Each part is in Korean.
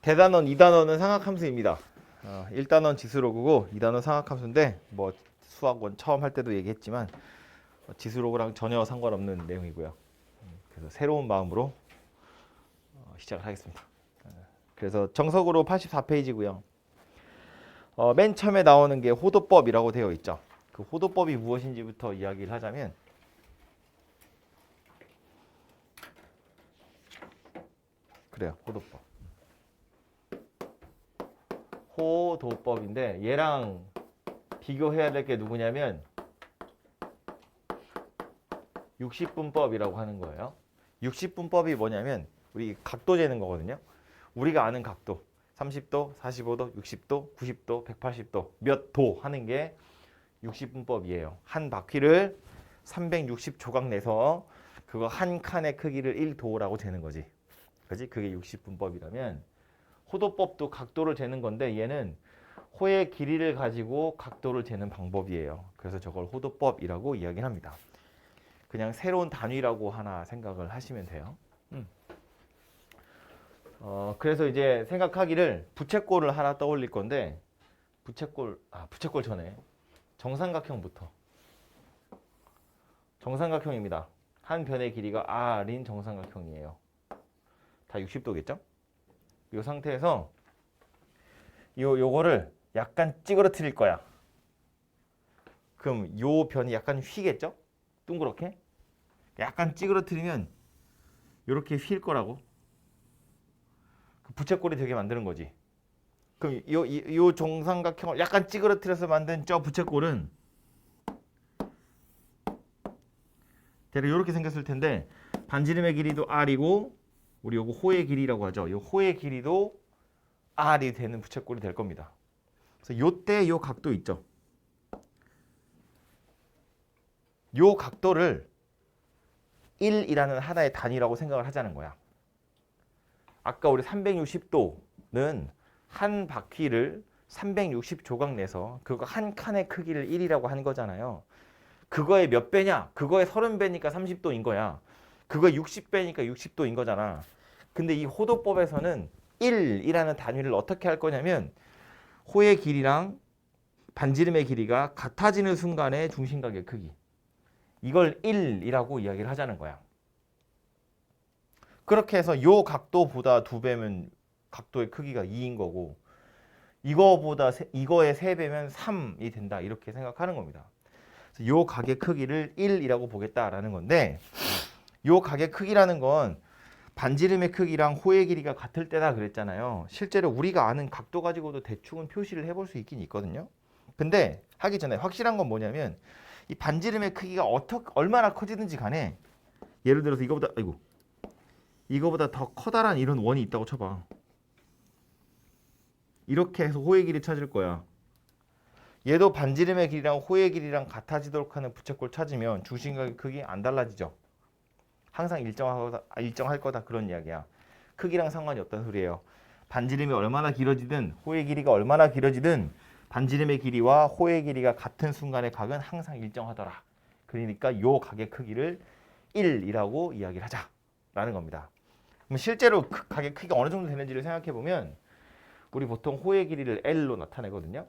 대단원, 2단원은 상학함수입니다. 1단원 지수로그고 2단원 상학함수인데 뭐 수학원 처음 할 때도 얘기했지만 지수로그랑 전혀 상관없는 내용이고요. 그래서 새로운 마음으로 시작을 하겠습니다. 그래서 정석으로 84페이지고요. 맨 처음에 나오는 게 호도법이라고 되어 있죠. 그 호도법이 무엇인지부터 이야기를 하자면 그래요. 호도법. 호도법인데 얘랑 비교해야 될 게 누구냐면 60분법이라고 하는 거예요. 60분법이 뭐냐면 우리 각도 재는 거거든요. 우리가 아는 각도 30도, 45도, 60도, 90도, 180도 몇 도 하는 게 60분법이에요. 한 바퀴를 360조각 내서 그거 한 칸의 크기를 1도라고 재는 거지. 그지? 그게 60분법이라면 호도법도 각도를 재는 건데 얘는 호의 길이를 가지고 각도를 재는 방법이에요. 그래서 저걸 호도법이라고 이야기합니다. 그냥 새로운 단위라고 하나 생각을 하시면 돼요. 그래서 이제 생각하기를 부채꼴을 하나 떠올릴 건데 부채꼴 전에 정삼각형부터. 정삼각형입니다. 한 변의 길이가 r인 정삼각형이에요. 다 60도겠죠? 이 상태에서 요거를 약간 찌그러뜨릴 거야. 그럼 요 변이 약간 휘겠죠? 둥그렇게? 약간 찌그러뜨리면 이렇게 휠 거라고. 부채꼴이 되게 만드는 거지. 그럼 요 정삼각형을 약간 찌그러뜨려서 만든 저 부채꼴은 대략 이렇게 생겼을 텐데 반지름의 길이도 r이고 우리 요거 호의 길이라고 하죠. 요 호의 길이도 r이 되는 부채꼴이 될 겁니다. 그래서 요때 요 각도 있죠. 요 각도를 1이라는 하나의 단위라고 생각을 하자는 거야. 아까 우리 360도는 한 바퀴를 360조각 내서 그거 한 칸의 크기를 1이라고 한 거잖아요. 그거의 몇 배냐? 그거의 30배니까 30도인 거야. 그거의 60배니까 60도인 거잖아. 근데 이 호도법에서는 1이라는 단위를 어떻게 할 거냐면 호의 길이랑 반지름의 길이가 같아지는 순간의 중심각의 크기. 이걸 1이라고 이야기를 하자는 거야. 그렇게 해서 요 각도보다 2배면 각도의 크기가 2인 거고 이거의 3배면 3이 된다. 이렇게 생각하는 겁니다. 그래서 요 각의 크기를 1이라고 보겠다라는 건데 요 각의 크기라는 건 반지름의 크기랑 호의 길이가 같을 때다 그랬잖아요. 실제로 우리가 아는 각도 가지고도 대충은 표시를 해볼 수 있긴 있거든요. 근데 하기 전에 확실한 건 뭐냐면 이 반지름의 크기가 얼마나 커지든지 간에 예를 들어서 이거보다 더 커다란 이런 원이 있다고 쳐봐. 이렇게 해서 호의 길이 찾을 거야. 얘도 반지름의 길이랑 호의 길이랑 같아지도록 하는 부채꼴 찾으면 중심각의 크기 안 달라지죠. 항상 일정할 거다 그런 이야기야. 크기랑 상관이 없다는 소리예요. 반지름이 얼마나 길어지든 호의 길이가 얼마나 길어지든 반지름의 길이와 호의 길이가 같은 순간의 각은 항상 일정하더라. 그러니까 요 각의 크기를 1이라고 이야기를 하자라는 겁니다. 그럼 실제로 각의 크기가 어느 정도 되는지를 생각해 보면 우리 보통 호의 길이를 L로 나타내거든요.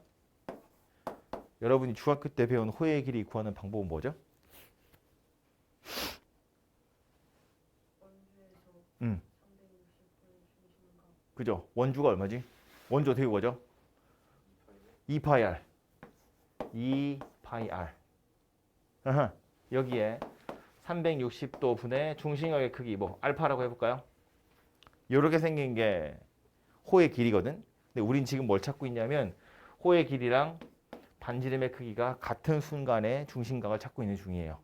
여러분이 중학교 때 배운 호의 길이 구하는 방법은 뭐죠? 그죠? 원주가 얼마지? 원주 어떻게 구하죠? 2파이 r. 2파이 r. 여기에 360도 분의 중심각의 크기 뭐 알파라고 해볼까요? 이렇게 생긴 게 호의 길이거든. 근데 우린 지금 뭘 찾고 있냐면 호의 길이랑 반지름의 크기가 같은 순간에 중심각을 찾고 있는 중이에요.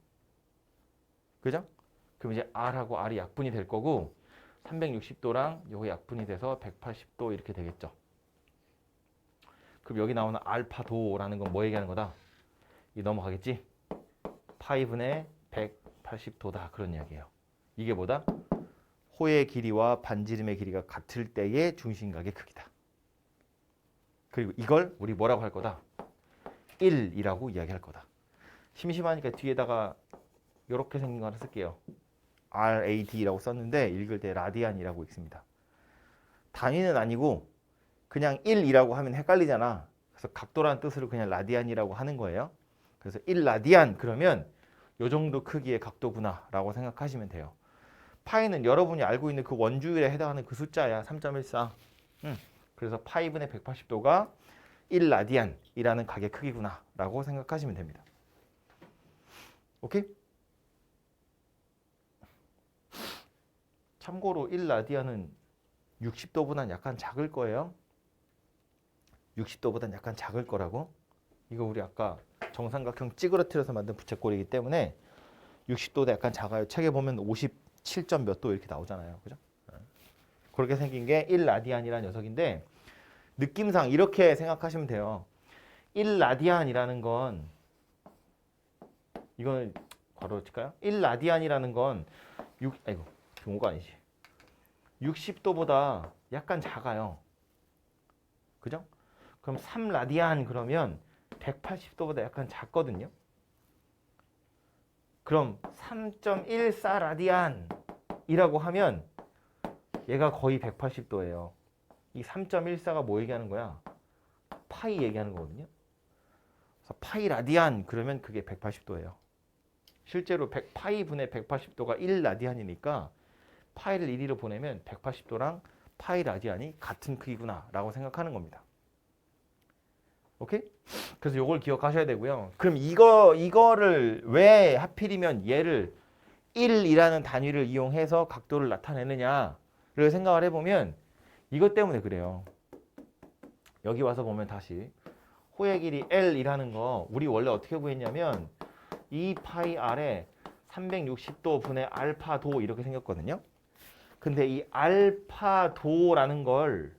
그죠? 그럼 이제 r하고 r이 약분이 될 거고 360도랑 요거 약분이 돼서 180도 이렇게 되겠죠. 그럼 여기 나오는 알파도라는 건 뭐 얘기하는 거다? 이 넘어가겠지? 파이분의 180도다 그런 이야기예요. 이게 뭐다? 호의 길이와 반지름의 길이가 같을 때의 중심각의 크기다. 그리고 이걸 우리 뭐라고 할 거다? 1이라고 이야기할 거다. 심심하니까 뒤에다가 이렇게 생긴 거 하나 쓸게요. RAD라고 썼는데 읽을 때 라디안이라고 읽습니다. 단위는 아니고 그냥 1이라고 하면 헷갈리잖아. 그래서 각도라는 뜻으로 그냥 라디안이라고 하는 거예요. 그래서 1라디안 그러면 요 정도 크기의 각도구나 라고 생각하시면 돼요. 파이는 여러분이 알고 있는 그 원주율에 해당하는 그 숫자야. 3.14. 그래서 파이분의 180도가 1라디안이라는 각의 크기구나 라고 생각하시면 됩니다. 오케이? 참고로 1라디안은 60도보단 약간 작을 거예요. 60도보단 약간 작을 거라고. 이거 우리 아까 정삼각형 찌그러뜨려서 만든 부채꼴이기 때문에 60도보다 약간 작아요. 책에 보면 57점 몇 도 이렇게 나오잖아요. 그죠? 그렇게 생긴 게 1라디안이라는 녀석인데 느낌상 이렇게 생각하시면 돼요. 1라디안이라는 건 이거는 괄호로 칠까요? 1라디안이라는 건 5가 아니지. 60도보다 약간 작아요. 그죠? 그럼 3라디안 그러면 180도보다 약간 작거든요. 그럼 3.14라디안이라고 하면 얘가 거의 180도예요. 이 3.14가 뭐 얘기하는 거야? 파이 얘기하는 거거든요. 그래서 파이 라디안 그러면 그게 180도예요. 실제로 파이 분의 180도가 1라디안이니까 파이를 1로 보내면 180도랑 파이 라디안이 같은 크기구나 라고 생각하는 겁니다. 오케이? 그래서 이걸 기억하셔야 되고요. 그럼 이거를 왜 하필이면 얘를 1이라는 단위를 이용해서 각도를 나타내느냐를 생각을 해보면 이것 때문에 그래요. 여기 와서 보면 다시 호의 길이 L이라는 거 우리 원래 어떻게 구했냐면 2파이 R에 360도 분의 알파도 이렇게 생겼거든요. 근데 이 알파도라는 걸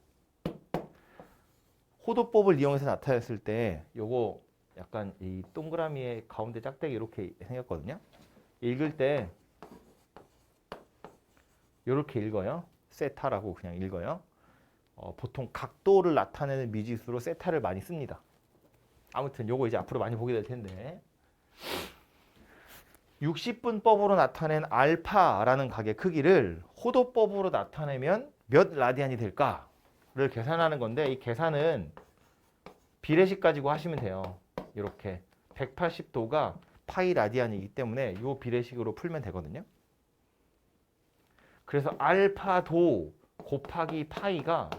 호도법을 이용해서 나타냈을 때 요거 약간 이 동그라미의 가운데 짝대기 이렇게 생겼거든요. 읽을 때 이렇게 읽어요. 세타라고 그냥 읽어요. 보통 각도를 나타내는 미지수로 세타를 많이 씁니다. 아무튼 요거 이제 앞으로 많이 보게 될 텐데 60분법으로 나타낸 알파라는 각의 크기를 호도법으로 나타내면 몇 라디안이 될까를 계산하는 건데 이 계산은 비례식 가지고 하시면 돼요. 이렇게 180도가 파이 라디안이기 때문에 이 비례식으로 풀면 되거든요. 그래서 알파도 곱하기 파이가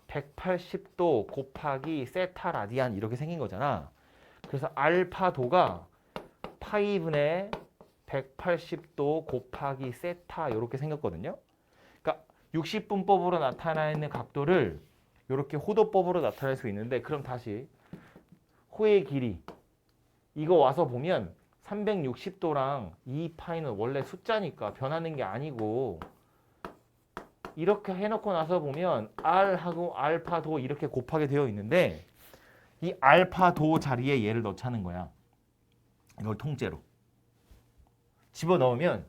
180도 곱하기 세타 라디안 이렇게 생긴 거잖아. 그래서 알파도가 파이분의 180도 곱하기 세타 이렇게 생겼거든요. 그러니까 60분법으로 나타나는 각도를 이렇게 호도법으로 나타낼 수 있는데 그럼 다시 호의 길이 이거 와서 보면 360도랑 2파이는 원래 숫자니까 변하는 게 아니고 이렇게 해놓고 나서 보면 R하고 알파도 이렇게 곱하게 되어 있는데 이 알파도 자리에 얘를 넣자는 거야. 이걸 통째로 집어넣으면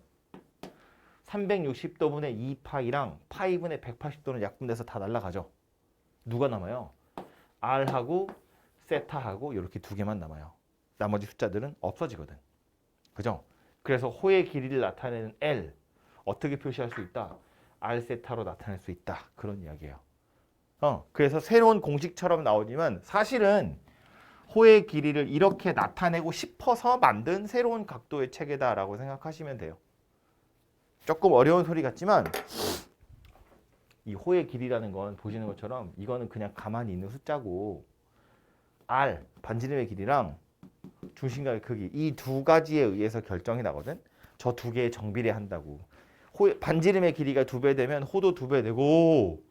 360도분의 2파이랑 파이분의 180도는 약분돼서 다 날아가죠. 누가 남아요? R하고 세타하고 이렇게 두 개만 남아요. 나머지 숫자들은 없어지거든. 그죠? 그래서 호의 길이를 나타내는 L 어떻게 표시할 수 있다? R 세타로 나타낼 수 있다. 그런 이야기예요. 그래서 새로운 공식처럼 나오지만 사실은 호의 길이를 이렇게 나타내고 싶어서 만든 새로운 각도의 체계다라고 생각하시면 돼요. 조금 어려운 소리 같지만 이 호의 길이라는 건 보시는 것처럼 이거는 그냥 가만히 있는 숫자고 R, 반지름의 길이랑 중심각의 크기 이 두 가지에 의해서 결정이 나거든. 저 두 개의 정비례 한다고. 반지름의 길이가 2배 되면 호도 2배 되고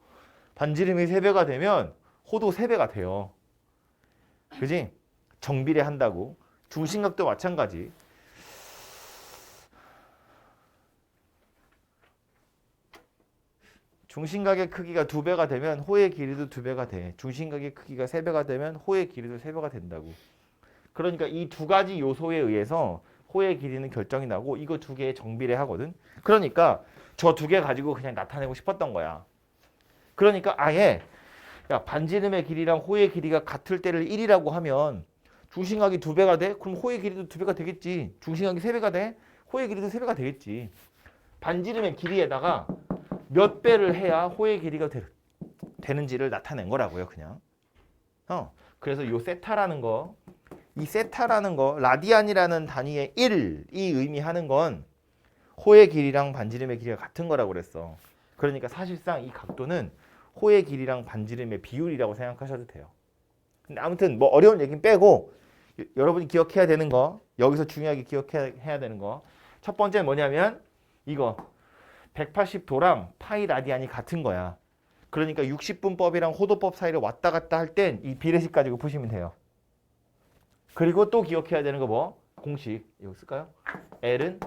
반지름이 3배가 되면 호도 3배가 돼요. 그지? 정비례 한다고. 중심각도 마찬가지. 중심각의 크기가 2배가 되면 호의 길이도 2배가 돼. 중심각의 크기가 3배가 되면 호의 길이도 3배가 된다고. 그러니까 이 두 가지 요소에 의해서 호의 길이는 결정이 나고 이거 두 개의 정비례 하거든. 그러니까 저 두 개 가지고 그냥 나타내고 싶었던 거야. 그러니까 아예 야, 반지름의 길이랑 호의 길이가 같을 때를 1이라고 하면 중심각이 2배가 돼? 그럼 호의 길이도 2배가 되겠지. 중심각이 3배가 돼? 호의 길이도 3배가 되겠지. 반지름의 길이에다가 몇 배를 해야 호의 길이가 되는지를 나타낸 거라고요, 그냥. 그래서 요 세타라는 거, 이 세타라는 거, 라디안이라는 단위의 1이 의미하는 건 호의 길이랑 반지름의 길이가 같은 거라고 그랬어. 그러니까 사실상 이 각도는 호의 길이랑 반지름의 비율이라고 생각하셔도 돼요. 근데 아무튼 뭐 어려운 얘기는 빼고 여러분이 기억해야 되는 거, 여기서 중요하게 기억해야 되는 거. 첫 번째는 뭐냐면 이거 180도랑 파이 라디안이 같은 거야. 그러니까 60분법이랑 호도법 사이를 왔다 갔다 할 땐 이 비례식 가지고 푸시면 돼요. 그리고 또 기억해야 되는 거 뭐? 공식. 이거 쓸까요? L은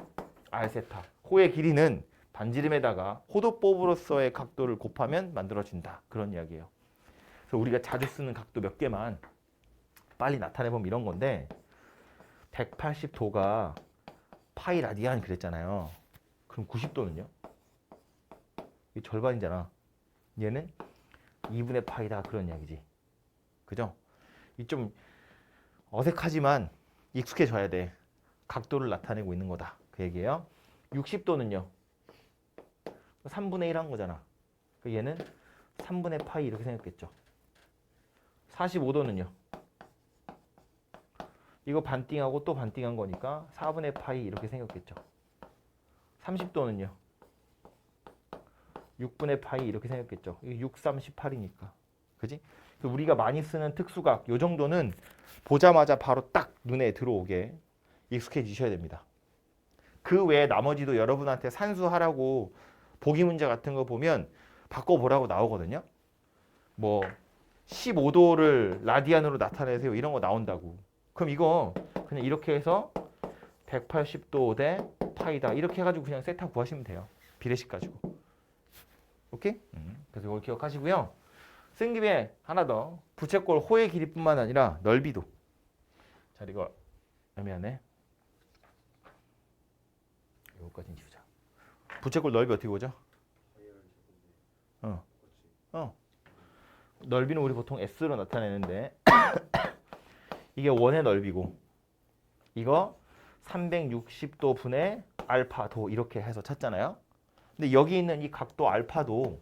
R 세타. 호의 길이는 반지름에다가 호도법으로서의 각도를 곱하면 만들어진다. 그런 이야기예요. 그래서 우리가 자주 쓰는 각도 몇 개만 빨리 나타내보면 이런 건데 180도가 파이 라디안 그랬잖아요. 그럼 90도는요? 이 절반이잖아. 얘는 2분의 파이다 그런 이야기지. 그죠? 이 좀 어색하지만 익숙해져야 돼. 각도를 나타내고 있는 거다. 그 얘기예요. 60도는요. 3분의 1 한 거잖아. 얘는 3분의 파이 이렇게 생겼겠죠. 45도는요. 이거 반띵하고 또 반띵한 거니까 4분의 파이 이렇게 생겼겠죠. 30도는요. 6분의 파이 이렇게 생겼겠죠. 6, 3, 18이니까. 그지? 우리가 많이 쓰는 특수각 요 정도는 보자마자 바로 딱 눈에 들어오게 익숙해지셔야 됩니다. 그 외에 나머지도 여러분한테 산수하라고 보기 문제 같은 거 보면 바꿔보라고 나오거든요. 뭐 15도를 라디안으로 나타내세요. 이런 거 나온다고. 그럼 이거 그냥 이렇게 해서 180도 대 파이다. 이렇게 해가지고 그냥 세타 구하시면 돼요. 비례식 가지고. 오케이? 그래서 이걸 기억하시고요. 쓴 김에 하나 더. 부채꼴 호의 길이뿐만 아니라 넓이도. 자, 이거 애매하네. 이거까지는 지우자. 부채꼴 넓이 어떻게 보죠? 넓이는 우리 보통 S로 나타내는데 이게 원의 넓이고 이거 360도 분의 알파도 이렇게 해서 찾잖아요. 근데 여기 있는 이 각도 알파도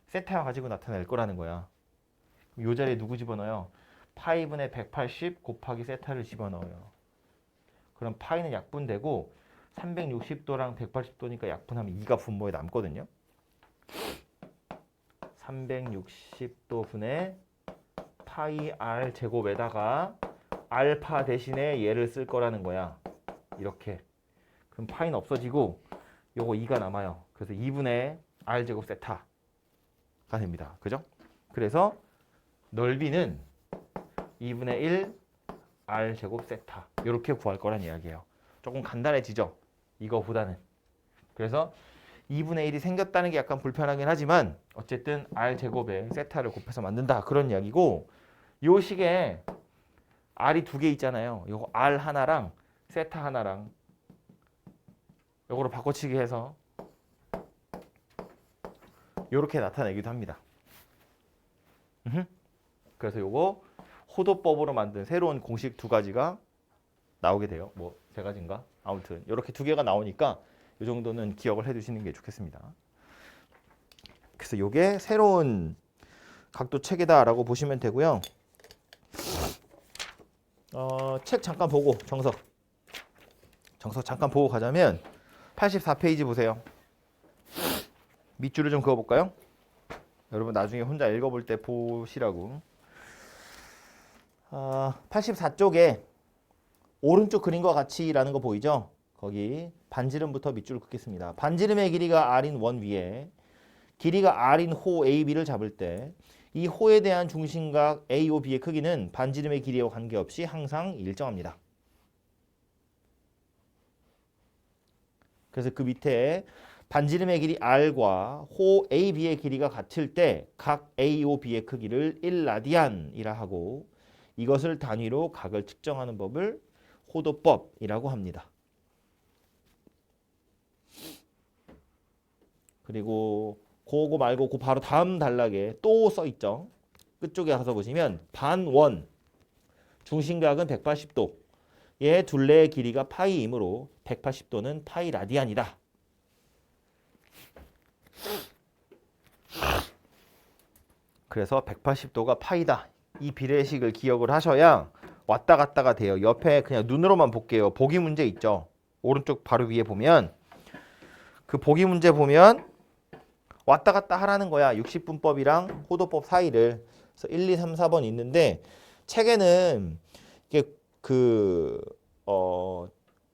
세타 가지고 나타낼 거라는 거야. 이 자리에 누구 집어넣어요? 파이 분의 180 곱하기 세타를 집어넣어요. 그럼 파이는 약분되고 360도랑 180도니까 약분하면 2가 분모에 남거든요. 360도 분의 파이 r 제곱에다가 알파 대신에 얘를 쓸 거라는 거야. 이렇게. 그럼 파이는 없어지고 요거 2가 남아요. 그래서 2분의 r 제곱 세타가 됩니다. 그죠? 그래서 넓이는 2분의 1 r 제곱 세타. 이렇게 구할 거란 이야기예요. 조금 간단해지죠? 이거보다는. 그래서 2분의 1이 생겼다는 게 약간 불편하긴 하지만 어쨌든 r 제곱에 세타를 곱해서 만든다. 그런 이야기고 요 식에 r이 두 개 있잖아요. 요거 r 하나랑 세타 하나랑 요거로 바꿔치기 해서 요렇게 나타내기도 합니다. 그래서 요거 호도법으로 만든 새로운 공식 두 가지가 나오게 돼요. 뭐 세 가지인가? 아무튼 이렇게 두 개가 나오니까 이 정도는 기억을 해두시는 게 좋겠습니다. 그래서 이게 새로운 각도 책이다라고 보시면 되고요. 책 잠깐 보고 정석 잠깐 보고 가자면 84페이지 보세요. 밑줄을 좀 그어볼까요? 여러분 나중에 혼자 읽어볼 때 보시라고. 84쪽에 오른쪽 그림과 같이라는 거 보이죠? 거기 반지름부터 밑줄을 긋겠습니다. 반지름의 길이가 r인 원 위에 길이가 r인 호 AB를 잡을 때 이 호에 대한 중심각 AOB의 크기는 반지름의 길이와 관계없이 항상 일정합니다. 그래서 그 밑에 반지름의 길이 r과 호 AB의 길이가 같을 때 각 AOB의 크기를 1라디안이라 하고 이것을 단위로 각을 측정하는 법을 호도법이라고 합니다. 그리고 그거 말고 그 바로 다음 단락에 또 써있죠. 끝쪽에 가서 보시면 반원 중심각은 180도 얘 둘레의 길이가 파이이므로 180도는 파이 라디안이다. 그래서 180도가 파이다. 이 비례식을 기억을 하셔야 왔다 갔다가 돼요. 옆에 그냥 눈으로만 볼게요. 보기 문제 있죠. 오른쪽 바로 위에 보면 그 보기 문제 보면 왔다 갔다 하라는 거야. 60분법이랑 호도법 사이를. 그래서 1, 2, 3, 4번 있는데 책에는 이게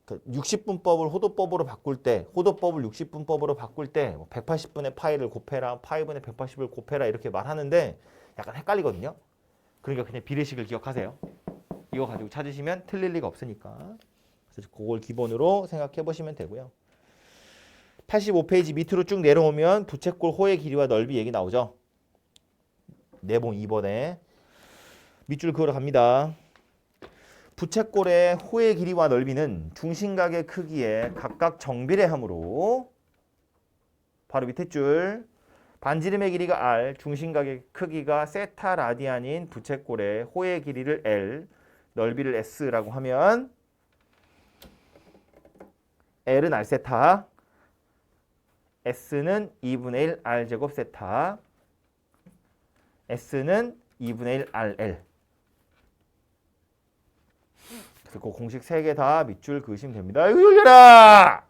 60분법을 호도법으로 바꿀 때, 호도법을 60분법으로 바꿀 때 180분의 파이를 곱해라, 파이분의 180을 곱해라 이렇게 말하는데 약간 헷갈리거든요. 그러니까 그냥 비례식을 기억하세요. 이거 가지고 찾으시면 틀릴 리가 없으니까. 그래서 그걸 기본으로 생각해 보시면 되고요. 85페이지 밑으로 쭉 내려오면 부채꼴 호의 길이와 넓이 얘기 나오죠. 내봉 2번에 밑줄 그으러 갑니다. 부채꼴의 호의 길이와 넓이는 중심각의 크기에 각각 정비례하므로 바로 밑에 줄 반지름의 길이가 r, 중심각의 크기가 세타 라디안인 부채꼴의 호의 길이를 l, 넓이를 s라고 하면 l은 r 세타, s는 2분의 1 r 제곱 세타, s는 2분의 1 rl. 그래서 그 공식 3개 다 밑줄 그으시면 됩니다. 아이고 열려라!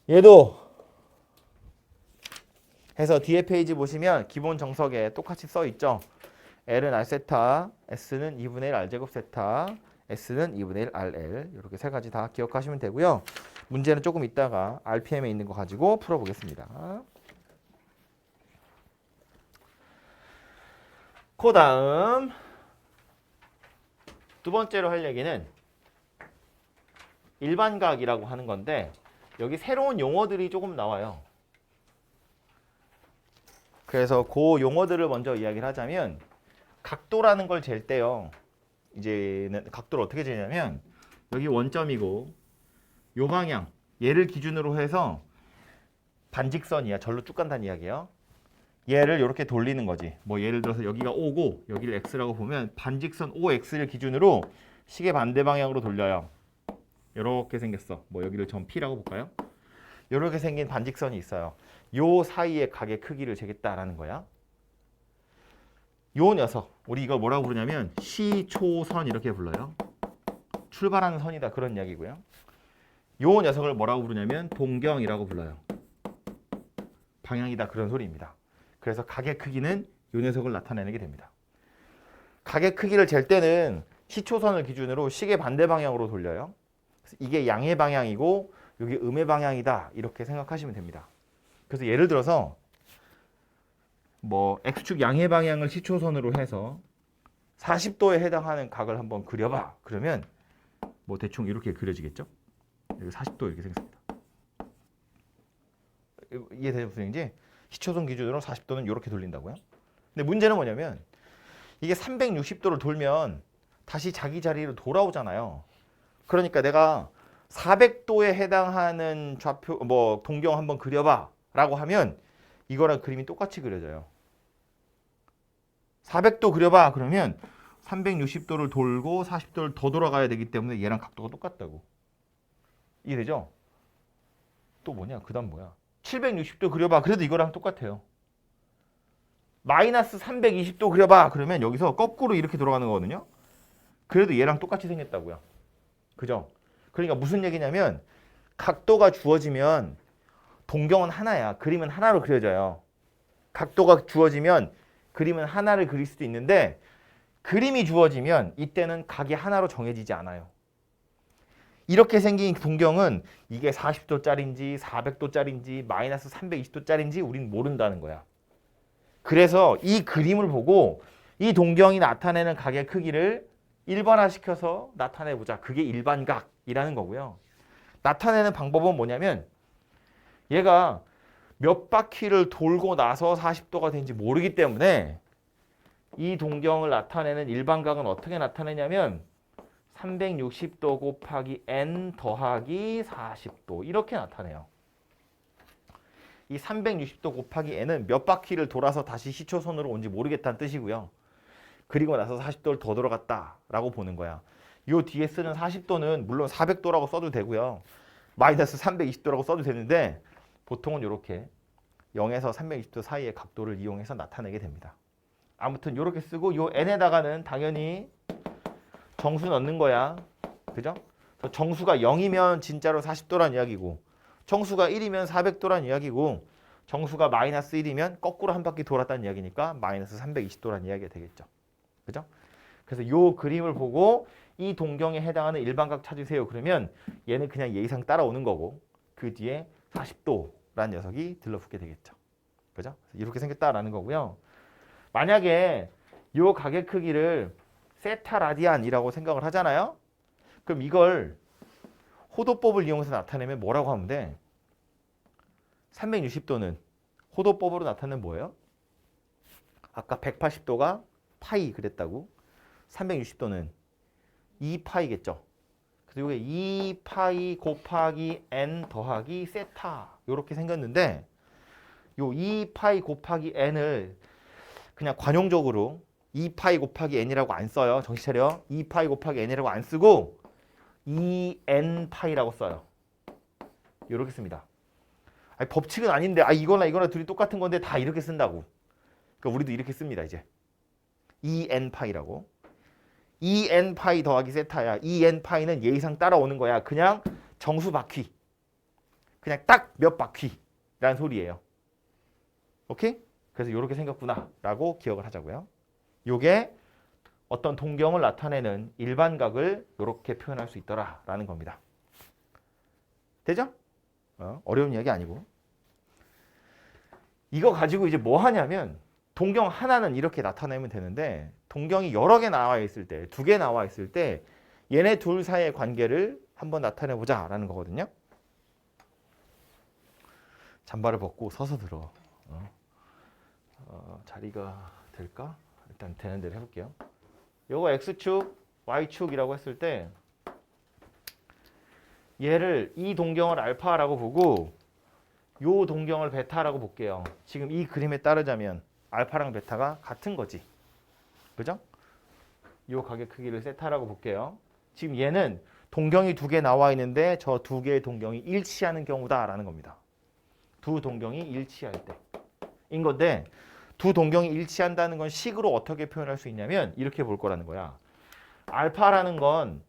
얘도 해서 뒤에 페이지 보시면 기본 정석에 똑같이 써 있죠. L은 R 세타, S는 2분의 1 R 제곱 세타, S는 2분의 1 RL. 이렇게 세 가지 다 기억하시면 되고요. 문제는 조금 이따가 RPM에 있는 거 가지고 풀어보겠습니다. 그 다음 두 번째로 할 얘기는 일반각이라고 하는 건데 여기 새로운 용어들이 조금 나와요. 그래서 그 용어들을 먼저 이야기를 하자면 각도라는 걸 잴 때요. 이제는 각도를 어떻게 재냐면 여기 원점이고 요 방향 얘를 기준으로 해서 반직선이야. 절로 쭉 간다는 이야기예요. 얘를 이렇게 돌리는 거지. 뭐 예를 들어서 여기가 O고 여기를 X라고 보면 반직선 OX를 기준으로 시계 반대 방향으로 돌려요. 이렇게 생겼어. 뭐 여기를 점 P라고 볼까요? 이렇게 생긴 반직선이 있어요. 요 사이의 각의 크기를 재겠다라는 거야. 요 녀석, 우리 이걸 뭐라고 부르냐면 시초선 이렇게 불러요. 출발하는 선이다 그런 이야기고요. 요 녀석을 뭐라고 부르냐면 동경이라고 불러요. 방향이다 그런 소리입니다. 그래서 각의 크기는 요 녀석을 나타내게 됩니다. 각의 크기를 잴 때는 시초선을 기준으로 시계 반대 방향으로 돌려요. 그래서 이게 양의 방향이고 여기 음의 방향이다 이렇게 생각하시면 됩니다. 그래서 예를 들어서 뭐 X축 양의 방향을 시초선으로 해서 40도에 해당하는 각을 한번 그려봐. 그러면 뭐 대충 이렇게 그려지겠죠? 여기 40도 이렇게 생겼습니다. 이해되죠 무슨 얘기인지? 시초선 기준으로 40도는 이렇게 돌린다고요. 근데 문제는 뭐냐면 이게 360도를 돌면 다시 자기 자리로 돌아오잖아요. 그러니까 내가 400도에 해당하는 좌표 뭐 동경 한번 그려봐라고 하면 이거랑 그림이 똑같이 그려져요. 400도 그려봐 그러면 360도를 돌고 40도를 더 돌아가야 되기 때문에 얘랑 각도가 똑같다고. 이해되죠? 또 뭐냐? 그 다음 뭐야? 760도 그려봐. 그래도 이거랑 똑같아요. 마이너스 320도 그려봐. 그러면 여기서 거꾸로 이렇게 돌아가는 거거든요. 그래도 얘랑 똑같이 생겼다고요. 그죠? 그러니까 무슨 얘기냐면 각도가 주어지면 동경은 하나야. 그림은 하나로 그려져요. 각도가 주어지면 그림은 하나를 그릴 수도 있는데 그림이 주어지면 이때는 각이 하나로 정해지지 않아요. 이렇게 생긴 동경은 이게 40도짜리인지 400도짜리인지 마이너스 320도짜리인지 우린 모른다는 거야. 그래서 이 그림을 보고 이 동경이 나타내는 각의 크기를 일반화시켜서 나타내보자. 그게 일반각이라는 거고요. 나타내는 방법은 뭐냐면 얘가 몇 바퀴를 돌고 나서 40도가 되는지 모르기 때문에 이 동경을 나타내는 일반각은 어떻게 나타내냐면 360도 곱하기 n 더하기 40도 이렇게 나타내요. 이 360도 곱하기 n은 몇 바퀴를 돌아서 다시 시초선으로 온지 모르겠다는 뜻이고요. 그리고 나서 40도를 더 돌아갔다라고 보는 거야. 요 뒤에 쓰는 40도는 물론 400도라고 써도 되고요. 마이너스 320도라고 써도 되는데 보통은 이렇게 0에서 360도 사이의 각도를 이용해서 나타내게 됩니다. 아무튼 이렇게 쓰고 요 n에다가는 당연히 정수 넣는 거야. 그죠? 정수가 0이면 진짜로 40도란 이야기고 정수가 1이면 400도란 이야기고 정수가 마이너스 1이면 거꾸로 한 바퀴 돌았다는 이야기니까 마이너스 320도란 이야기가 되겠죠. 그죠? 그래서 요 그림을 보고 이 동경에 해당하는 일반각 찾으세요. 그러면 얘는 그냥 예의상 따라오는 거고 그 뒤에 40도라는 녀석이 들러붙게 되겠죠. 그죠? 이렇게 생겼다라는 거고요. 만약에 요 가격 크기를 세타 라디안이라고 생각을 하잖아요. 그럼 이걸 호도법을 이용해서 나타내면 뭐라고 하면 돼? 360도는 호도법으로 나타내면 뭐예요? 아까 180도가 파이 그랬다고. 360도는 2파이겠죠. 그래서 이게 2파이 곱하기 n 더하기 세타 이렇게 생겼는데 요 2파이 곱하기 n을 그냥 관용적으로 2파이 곱하기 n이라고 안 써요. 정신 차려. 2파이 곱하기 n이라고 안 쓰고 2n파이라고 써요. 이렇게 씁니다. 아니, 법칙은 아닌데 이거나 둘이 똑같은 건데 다 이렇게 쓴다고. 그러니까 우리도 이렇게 씁니다. 이제 2n파이라고. 2n파이 더하기 세타야. 2n파이는 예의상 따라오는 거야. 그냥 정수 바퀴. 그냥 딱 몇 바퀴라는 소리예요. 오케이? 그래서 이렇게 생겼구나 라고 기억을 하자고요. 요게 어떤 동경을 나타내는 일반각을 이렇게 표현할 수 있더라라는 겁니다. 되죠? 어려운 이야기 아니고. 이거 가지고 이제 뭐 하냐면 동경 하나는 이렇게 나타내면 되는데 동경이 여러 개 나와 있을 때, 2개 나와 있을 때 얘네 둘 사이의 관계를 한번 나타내 보자라는 거거든요. 잠바를 벗고 서서 들어. 자리가 될까? 일단 되는 대로 해볼게요. 요거 X축, Y축이라고 했을 때 얘를 이 동경을 알파라고 보고 요 동경을 베타라고 볼게요. 지금 이 그림에 따르자면 알파랑 베타가 같은 거지. 그죠? 요 가격 크기를 세타라고 볼게요. 지금 얘는 동경이 2개 나와 있는데 저 2개의 동경이 일치하는 경우다라는 겁니다. 두 동경이 일치할 때인 건데 두 동경이 일치한다는 건 식으로 어떻게 표현할 수 있냐면 이렇게 볼 거라는 거야. 알파라는 건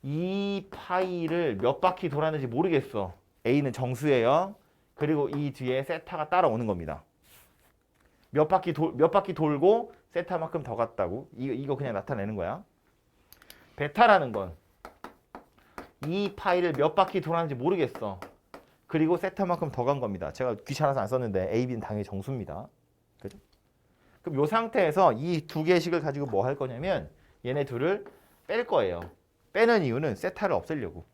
2파이를 몇 바퀴 돌았는지 모르겠어. A는 정수예요. 그리고 이 뒤에 세타가 따라오는 겁니다. 몇 바퀴 돌고 세타만큼 더 갔다고. 이거 그냥 나타내는 거야. 베타라는 건 2파이를 몇 바퀴 돌았는지 모르겠어. 그리고 세타만큼 더 간 겁니다. 제가 귀찮아서 안 썼는데 A, B는 당연히 정수입니다. 그죠? 그럼 이 상태에서 이 2개의 식을 가지고 뭐 할 거냐면 얘네 둘을 뺄 거예요. 빼는 이유는 세타를 없애려고.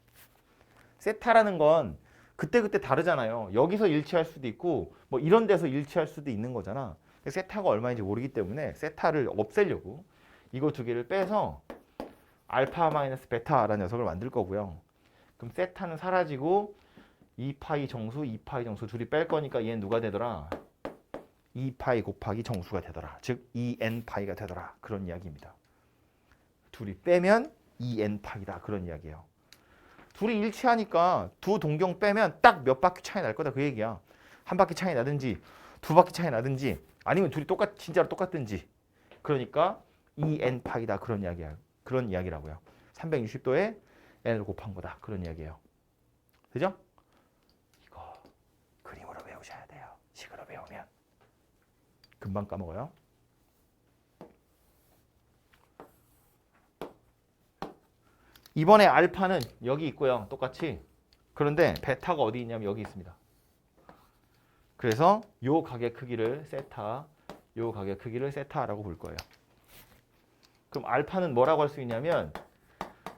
세타라는 건 그때그때 다르잖아요. 여기서 일치할 수도 있고 뭐 이런 데서 일치할 수도 있는 거잖아. 세타가 얼마인지 모르기 때문에 세타를 없애려고 이거 2개를 빼서 알파 마이너스 베타라는 녀석을 만들 거고요. 그럼 세타는 사라지고 2파이 정수, 2파이 정수 둘이 뺄 거니까 얘는 누가 되더라? 2파이 곱하기 정수가 되더라. 즉 2n파이가 되더라. 그런 이야기입니다. 둘이 빼면 2n파이다. 그런 이야기예요. 둘이 일치하니까 두 동경 빼면 딱 몇 바퀴 차이 날 거다. 그 얘기야. 한 바퀴 차이 나든지 2바퀴 차이 나든지 아니면 둘이 진짜로 똑같든지. 그러니까 2n파이다. 그런 이야기야. 그런 이야기라고요. 360도에 n을 곱한 거다. 그런 이야기예요. 되죠? 이거 그림으로 외우셔야 돼요. 식으로 배우면 금방 까먹어요. 이번에 알파는 여기 있고요. 똑같이. 그런데 베타가 어디 있냐면 여기 있습니다. 그래서 요 가격 크기를 세타, 요 가격 크기를 세타라고 볼 거예요. 그럼 알파는 뭐라고 할 수 있냐면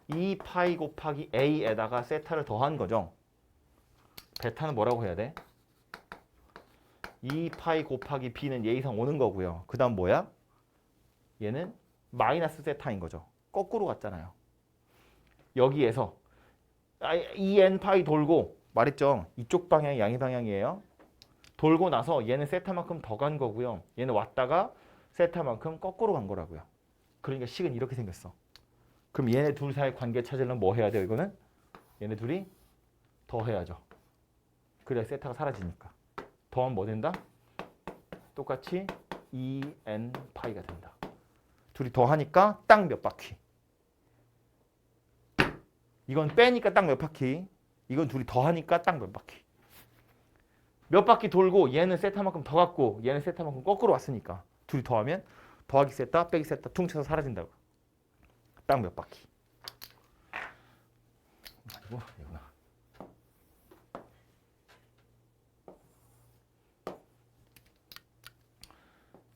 2파이 곱하기 a에다가 세타를 더한 거죠. 베타는 뭐라고 해야 돼? 2파이 곱하기 b는 예의상 오는 거고요. 그 다음 뭐야? 얘는 마이너스 세타인 거죠. 거꾸로 갔잖아요. 여기에서 2n파이 돌고 말했죠. 이쪽 방향이 양의 방향이에요. 돌고 나서 얘는 세타만큼 더 간 거고요. 얘는 왔다가 세타만큼 거꾸로 간 거라고요. 그러니까 식은 이렇게 생겼어. 그럼 얘네 둘 사이 관계 찾으려면 뭐 해야 돼요? 이거는 얘네 둘이 더 해야죠. 그래야 세타가 사라지니까. 더하면 뭐 된다? 똑같이 2n 파이가 된다. 둘이 더하니까 딱 몇 바퀴. 이건 빼니까 딱 몇 바퀴. 이건 둘이 더하니까 딱 몇 바퀴. 몇 바퀴 돌고 얘는 세타만큼 더 갖고 얘는 세타만큼 거꾸로 왔으니까 둘이 더하면 더하기 세타 빼기 세타 퉁쳐서 사라진다고. 딱 몇 바퀴. 아니고 이구나.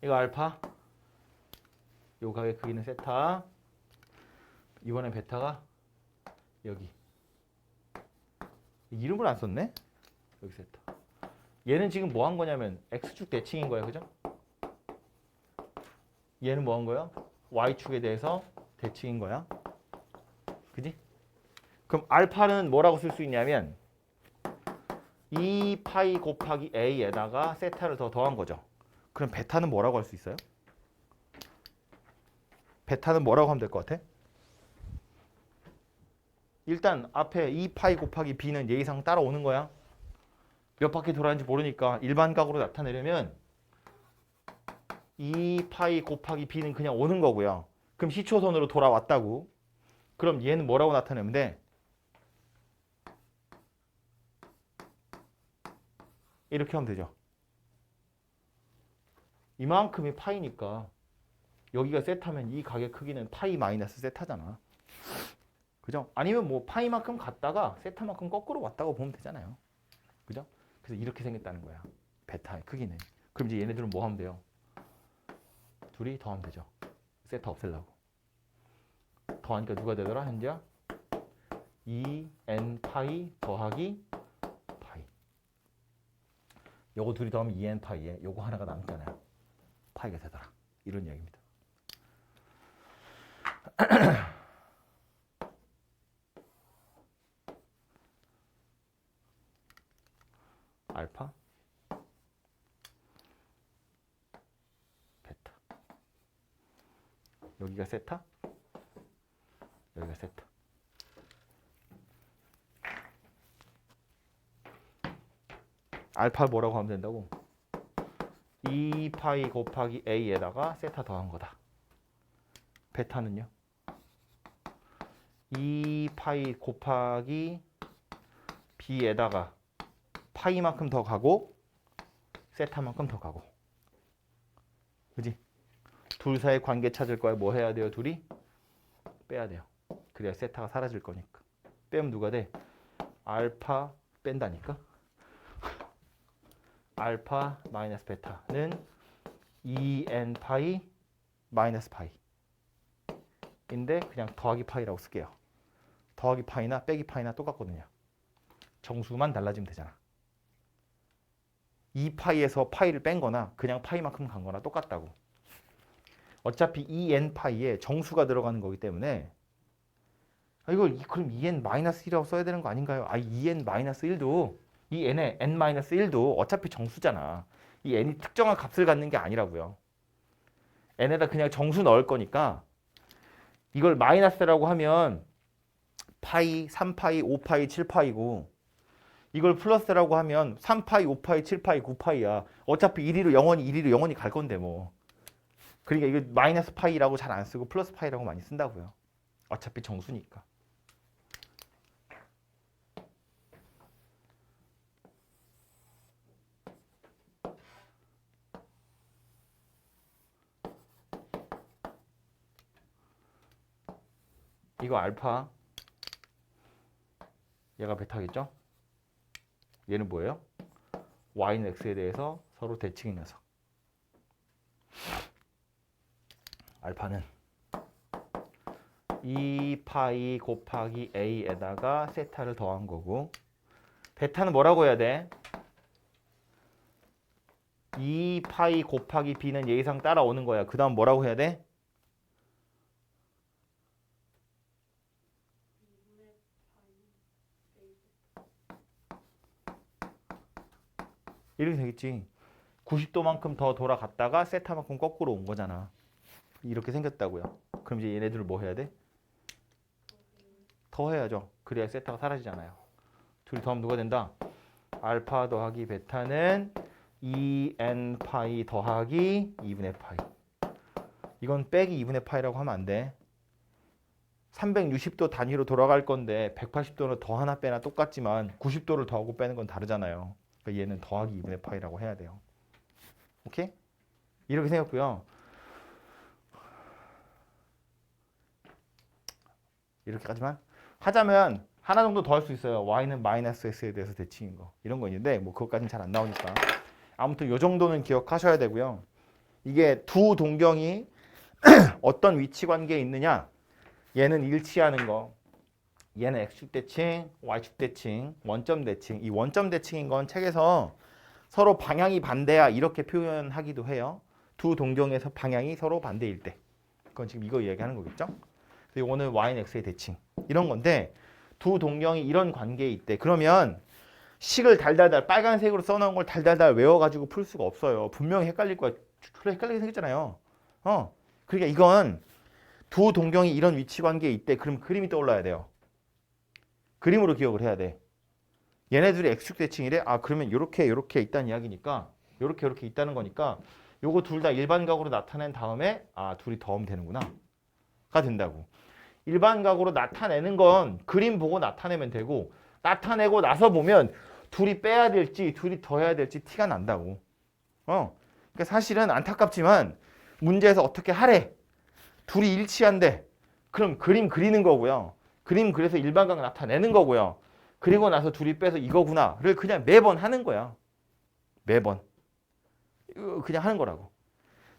이거 알파. 요 각의 크기는 세타. 이번엔 베타가 여기. 이름을 안 썼네? 여기 세타. 얘는 지금 뭐 한 거냐면 x축 대칭인 거야. 그죠? 얘는 뭐 한 거야? y축에 대해서 대칭인 거야. 그지? 그럼 알파는 뭐라고 쓸 수 있냐면 2파이 곱하기 a에다가 세타를 더 더한 거죠. 그럼 베타는 뭐라고 할 수 있어요? 베타는 뭐라고 하면 될 것 같아? 일단 앞에 2파이 곱하기 b는 예의상 따라오는 거야. 몇 바퀴 돌았는지 모르니까 일반각으로 나타내려면 2파이 곱하기 b는 그냥 오는 거고요. 그럼 시초선으로 돌아왔다고. 그럼 얘는 뭐라고 나타내면 돼? 이렇게 하면 되죠. 이만큼이 파이니까 여기가 세타면 이 각의 크기는 파이 마이너스 세타잖아. 그죠? 아니면 뭐 파이만큼 갔다가 세타만큼 거꾸로 왔다고 보면 되잖아요. 그죠? 그래서 이렇게 생겼다는 거야. 베타의 크기는. 그럼 이제 얘네들은 뭐 하면 돼요? 둘이 더하면 되죠. 세타 없애려고. 더하니까 누가 되더라? 현재야? 2n 파이 더하기 파이. 요거 둘이 더하면 2n 파이에 요거 하나가 남잖아요. 파이가 되더라. 이런 이야기입니다. 알파 베타. 여기가 세타, 여기가 세타. 알파 뭐라고 하면 된다고? 2파이 곱하기 a에다가 세타 더한 거다. 베타는요? 2파이 곱하기 b에다가 파이만큼 더 가고 세타만큼 더 가고. 그지? 둘 사이의 관계 찾을 거야. 뭐 해야 돼요? 둘이? 빼야 돼요. 그래야 세타가 사라질 거니까. 빼면 누가 돼? 알파 뺀다니까? 알파 마이너스 베타는 2n 파이 마이너스 파이 인데 그냥 더하기 파이라고 쓸게요. 더하기 파이나 빼기 파이나 똑같거든요. 정수만 달라지면 되잖아. 2파이에서 파이를 뺀 거나 그냥 파이만큼 간 거나 똑같다고. 어차피 2n 파이에 정수가 들어가는 거기 때문에 이걸 그럼 2n 마이너스 1이라고 써야 되는 거 아닌가요? 2n 마이너스 1도 이 n의 n 마이너스 1도 어차피 정수잖아. 이 n이 특정한 값을 갖는 게 아니라고요. n에다 그냥 정수 넣을 거니까 이걸 마이너스라고 하면 파이, 3파이, 5파이, 7파이고 이걸 플러스라고 하면 3파이, 5파이, 7파이, 9파이야. 어차피 1위로 영원히 갈 건데 뭐. 그러니까 이거 마이너스 파이라고 잘 안 쓰고 플러스 파이라고 많이 쓴다고요. 어차피 정수니까. 이거 알파. 얘가 베타겠죠? 얘는 뭐예요? y는 x에 대해서 서로 대칭인 녀석. 알파는 2파이 곱하기 a에다가 세타를 더한 거고 베타는 뭐라고 해야 돼? 2파이 곱하기 b는 예의상 따라오는 거야. 그 다음 뭐라고 해야 돼? 이렇게 되겠지. 90도만큼 더 돌아갔다가 세타만큼 거꾸로 온 거잖아. 이렇게 생겼다고요. 그럼 이제 얘네들을 뭐 해야 돼? 더 해야죠. 그래야 세타가 사라지잖아요. 둘이 더하면 누가 된다? 알파 더하기 베타는 2n 파이 더하기 2분의 파이. 이건 빼기 2분의 파이라고 하면 안 돼. 360도 단위로 돌아갈 건데 180도는 더 하나 빼나 똑같지만 90도를 더하고 빼는 건 다르잖아요. 그러니까 얘는 더하기 2분의 파이라고 해야 돼요. 오케이? 이렇게 생겼고요. 이렇게까지만 하자면 하나 정도 더 할 수 있어요. y는 마이너스 x에 대해서 대칭인 거. 이런 거 있는데 뭐 그것까지는 잘 안 나오니까. 아무튼 이 정도는 기억하셔야 되고요. 이게 두 동경이 어떤 위치 관계에 있느냐. 얘는 일치하는 거. 얘는 x축 대칭, y축 대칭, 원점 대칭. 이 원점 대칭인 건 책에서 서로 방향이 반대야 이렇게 표현하기도 해요. 두 동경에서 방향이 서로 반대일 때. 그건 지금 이거 얘기하는 거겠죠? 이거는 y는 x의 대칭. 이런 건데 두 동경이 이런 관계에 있대. 그러면 식을 달달달 빨간색으로 써놓은 걸 달달달 외워가지고 풀 수가 없어요. 분명히 헷갈릴 거야. 헷갈리게 생겼잖아요. 그러니까 이건 두 동경이 이런 위치 관계에 있대. 그럼 그림이 떠올라야 돼요. 그림으로 기억을 해야 돼. 얘네들이 x축 대칭이래. 아 그러면 요렇게 있다는 이야기니까 요렇게 있다는 거니까 요거 둘 다 일반각으로 나타낸 다음에 아 둘이 더하면 되는구나 가 된다고. 일반각으로 나타내는 건 그림 보고 나타내면 되고 나타내고 나서 보면 둘이 빼야 될지 둘이 더해야 될지 티가 난다고. 그러니까 사실은 안타깝지만 문제에서 어떻게 하래. 둘이 일치한대. 그럼 그림 그리는 거고요. 그림 그래서 일반각 나타내는 거고요. 그리고 나서 둘이 빼서 이거구나를 그냥 매번 하는 거야. 매번. 그냥 하는 거라고.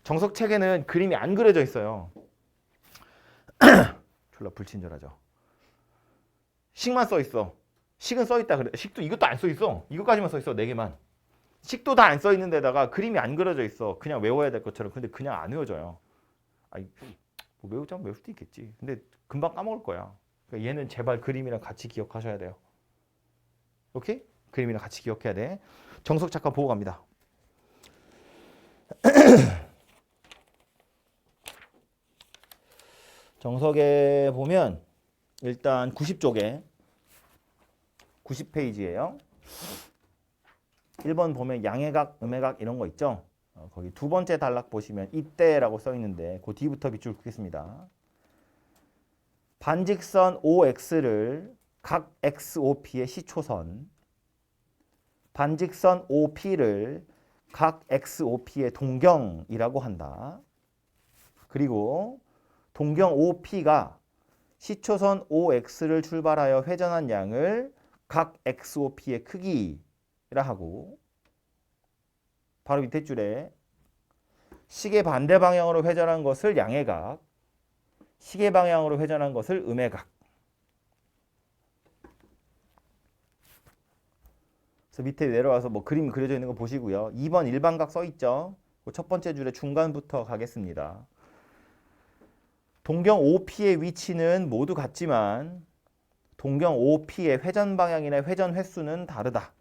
정석책에는 그림이 안 그려져 있어요. 졸라 불친절하죠. 식만 써 있어. 식은 써 있다 그래. 식도 이것도 안 써 있어. 이것까지만 써 있어. 4개만. 식도 다 안 써 있는 데다가 그림이 안 그려져 있어. 그냥 외워야 될 것처럼. 근데 그냥 안 외워져요. 아니, 뭐 외우자면 외울 수도 있겠지. 근데 금방 까먹을 거야. 그러니까 얘는 제발 그림이랑 같이 기억하셔야 돼요. 오케이? 그림이랑 같이 기억해야 돼. 정석 잠깐 보고 갑니다. 정석에 보면 일단 90쪽에 90페이지예요. 1번 보면 양해각, 음해각 이런 거 있죠. 거기 두 번째 단락 보시면 이때라고 써 있는데 그 뒤부터 밑줄 긋겠습니다. 반직선 OX를 각 XOP의 시초선, 반직선 OP를 각 XOP의 동경이라고 한다. 그리고 동경 OP가 시초선 OX를 출발하여 회전한 양을 각 XOP의 크기라 하고 바로 밑에 줄에 시계 반대 방향으로 회전한 것을 양해각, 시계 방향으로 회전한 것을 음해각. 그래서 밑에 내려와서 뭐 그림 그려져 있는 거 보시고요. 2번 일반각 써 있죠. 첫 번째 줄에 중간부터 가겠습니다. 동경 OP의 위치는 모두 같지만 동경 OP의 회전 방향이나 회전 횟수는 다르다.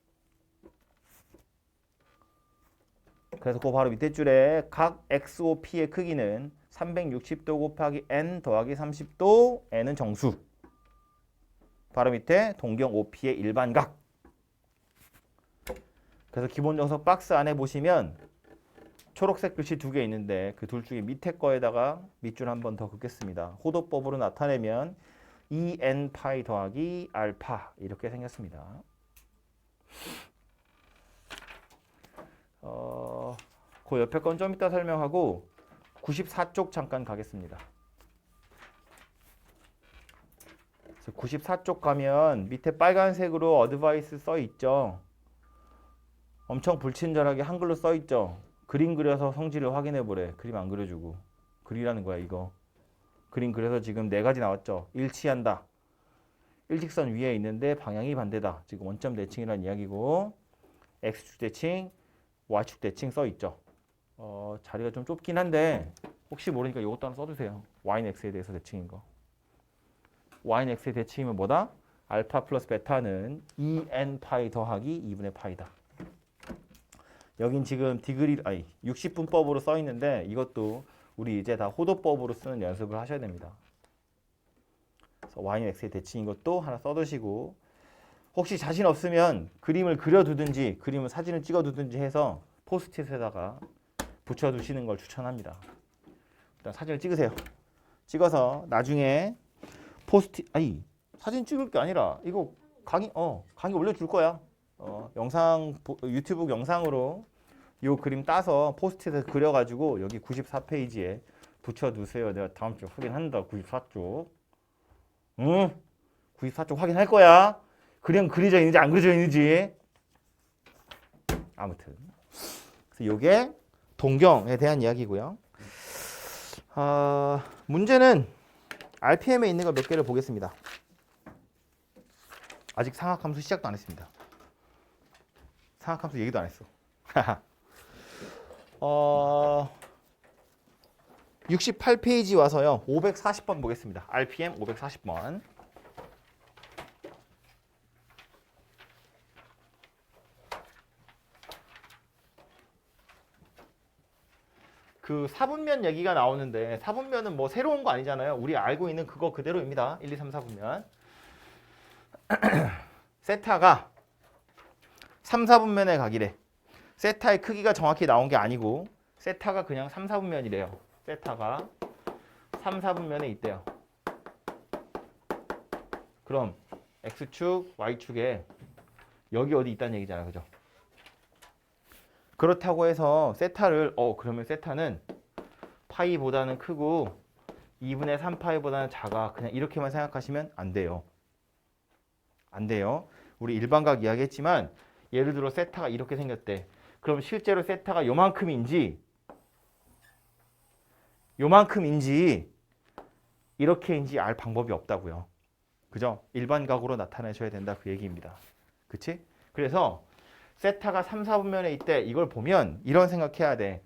그래서 그 바로 밑에 줄에 각 XOP의 크기는 360도 곱하기 n 더하기 30도 n은 정수. 바로 밑에 동경 OP의 일반각. 그래서 기본 정석 박스 안에 보시면 초록색 글씨 2개 있는데 그 둘 중에 밑에 거에다가 밑줄 한 번 더 긋겠습니다. 호도법으로 나타내면 2n 파이 더하기 알파 이렇게 생겼습니다. 그 옆에 건 좀 이따 설명하고 94쪽 잠깐 가겠습니다. 94쪽 가면 밑에 빨간색으로 어드바이스 써 있죠. 엄청 불친절하게 한글로 써 있죠. 그림 그려서 성질을 확인해 보래. 그림 안 그려주고. 그리라는 거야 이거. 그림 그려서 지금 4가지 나왔죠. 일치한다. 일직선 위에 있는데 방향이 반대다. 지금 원점 대칭이라는 이야기고 X축 대칭, Y축 대칭 써 있죠. 자리가 좀 좁긴 한데 혹시 모르니까 이것도 하나 써주세요. Y는 X에 대해서 대칭인 거. Y는 X의 대칭이면 뭐다? 알파 플러스 베타는 2n 파이 더하기 2분의 파이다. 여긴 지금 디그리 60분법으로 써 있는데 이것도 우리 이제 다 호도법으로 쓰는 연습을 하셔야 됩니다. 그래서 Y는 X의 대칭인 것도 하나 써두시고 혹시 자신 없으면 그림을 그려두든지 그림을 사진을 찍어두든지 해서 포스트잇에다가 붙여두시는 걸 추천합니다. 일단 사진을 찍으세요. 찍어서 나중에 포스트잇 아니 사진 찍을 게 아니라 이거 강의 올려줄 거야. 유튜브 영상으로 요 그림 따서 포스트잇에 그려가지고 여기 94페이지에 붙여두세요. 내가 다음 주에 확인한다. 94쪽. 응? 94쪽 확인할 거야. 그림 그려져 있는지 안 그려져 있는지. 아무튼 그래서 요게 동경에 대한 이야기고요. 문제는 RPM에 있는 거 몇 개를 보겠습니다. 아직 상학함수 시작도 안 했습니다. 상학함수 얘기도 안 했어. 68페이지 와서요. 540번 보겠습니다. RPM 540번. 그 사분면 얘기가 나오는데 사분면은 뭐 새로운 거 아니잖아요. 우리 알고 있는 그거 그대로입니다. 1, 2, 3, 4분면. 세타가 3, 4분면에 가기래. 세타의 크기가 정확히 나온 게 아니고 세타가 그냥 3, 4분면이래요. 세타가 3, 4분면에 있대요. 그럼 X축, Y축에 여기 어디 있다는 얘기잖아요. 그죠? 그렇다고 해서 세타를 그러면 세타는 파이보다는 크고 2분의 3파이보다는 작아. 그냥 이렇게만 생각하시면 안 돼요. 안 돼요. 우리 일반각 이야기했지만 예를 들어 세타가 이렇게 생겼대. 그럼 실제로 세타가 요만큼인지 이렇게인지 알 방법이 없다고요. 그죠? 일반각으로 나타내셔야 된다 그 얘기입니다. 그치? 그래서 세타가 3, 4분면에 있대. 이걸 보면 이런 생각해야 돼.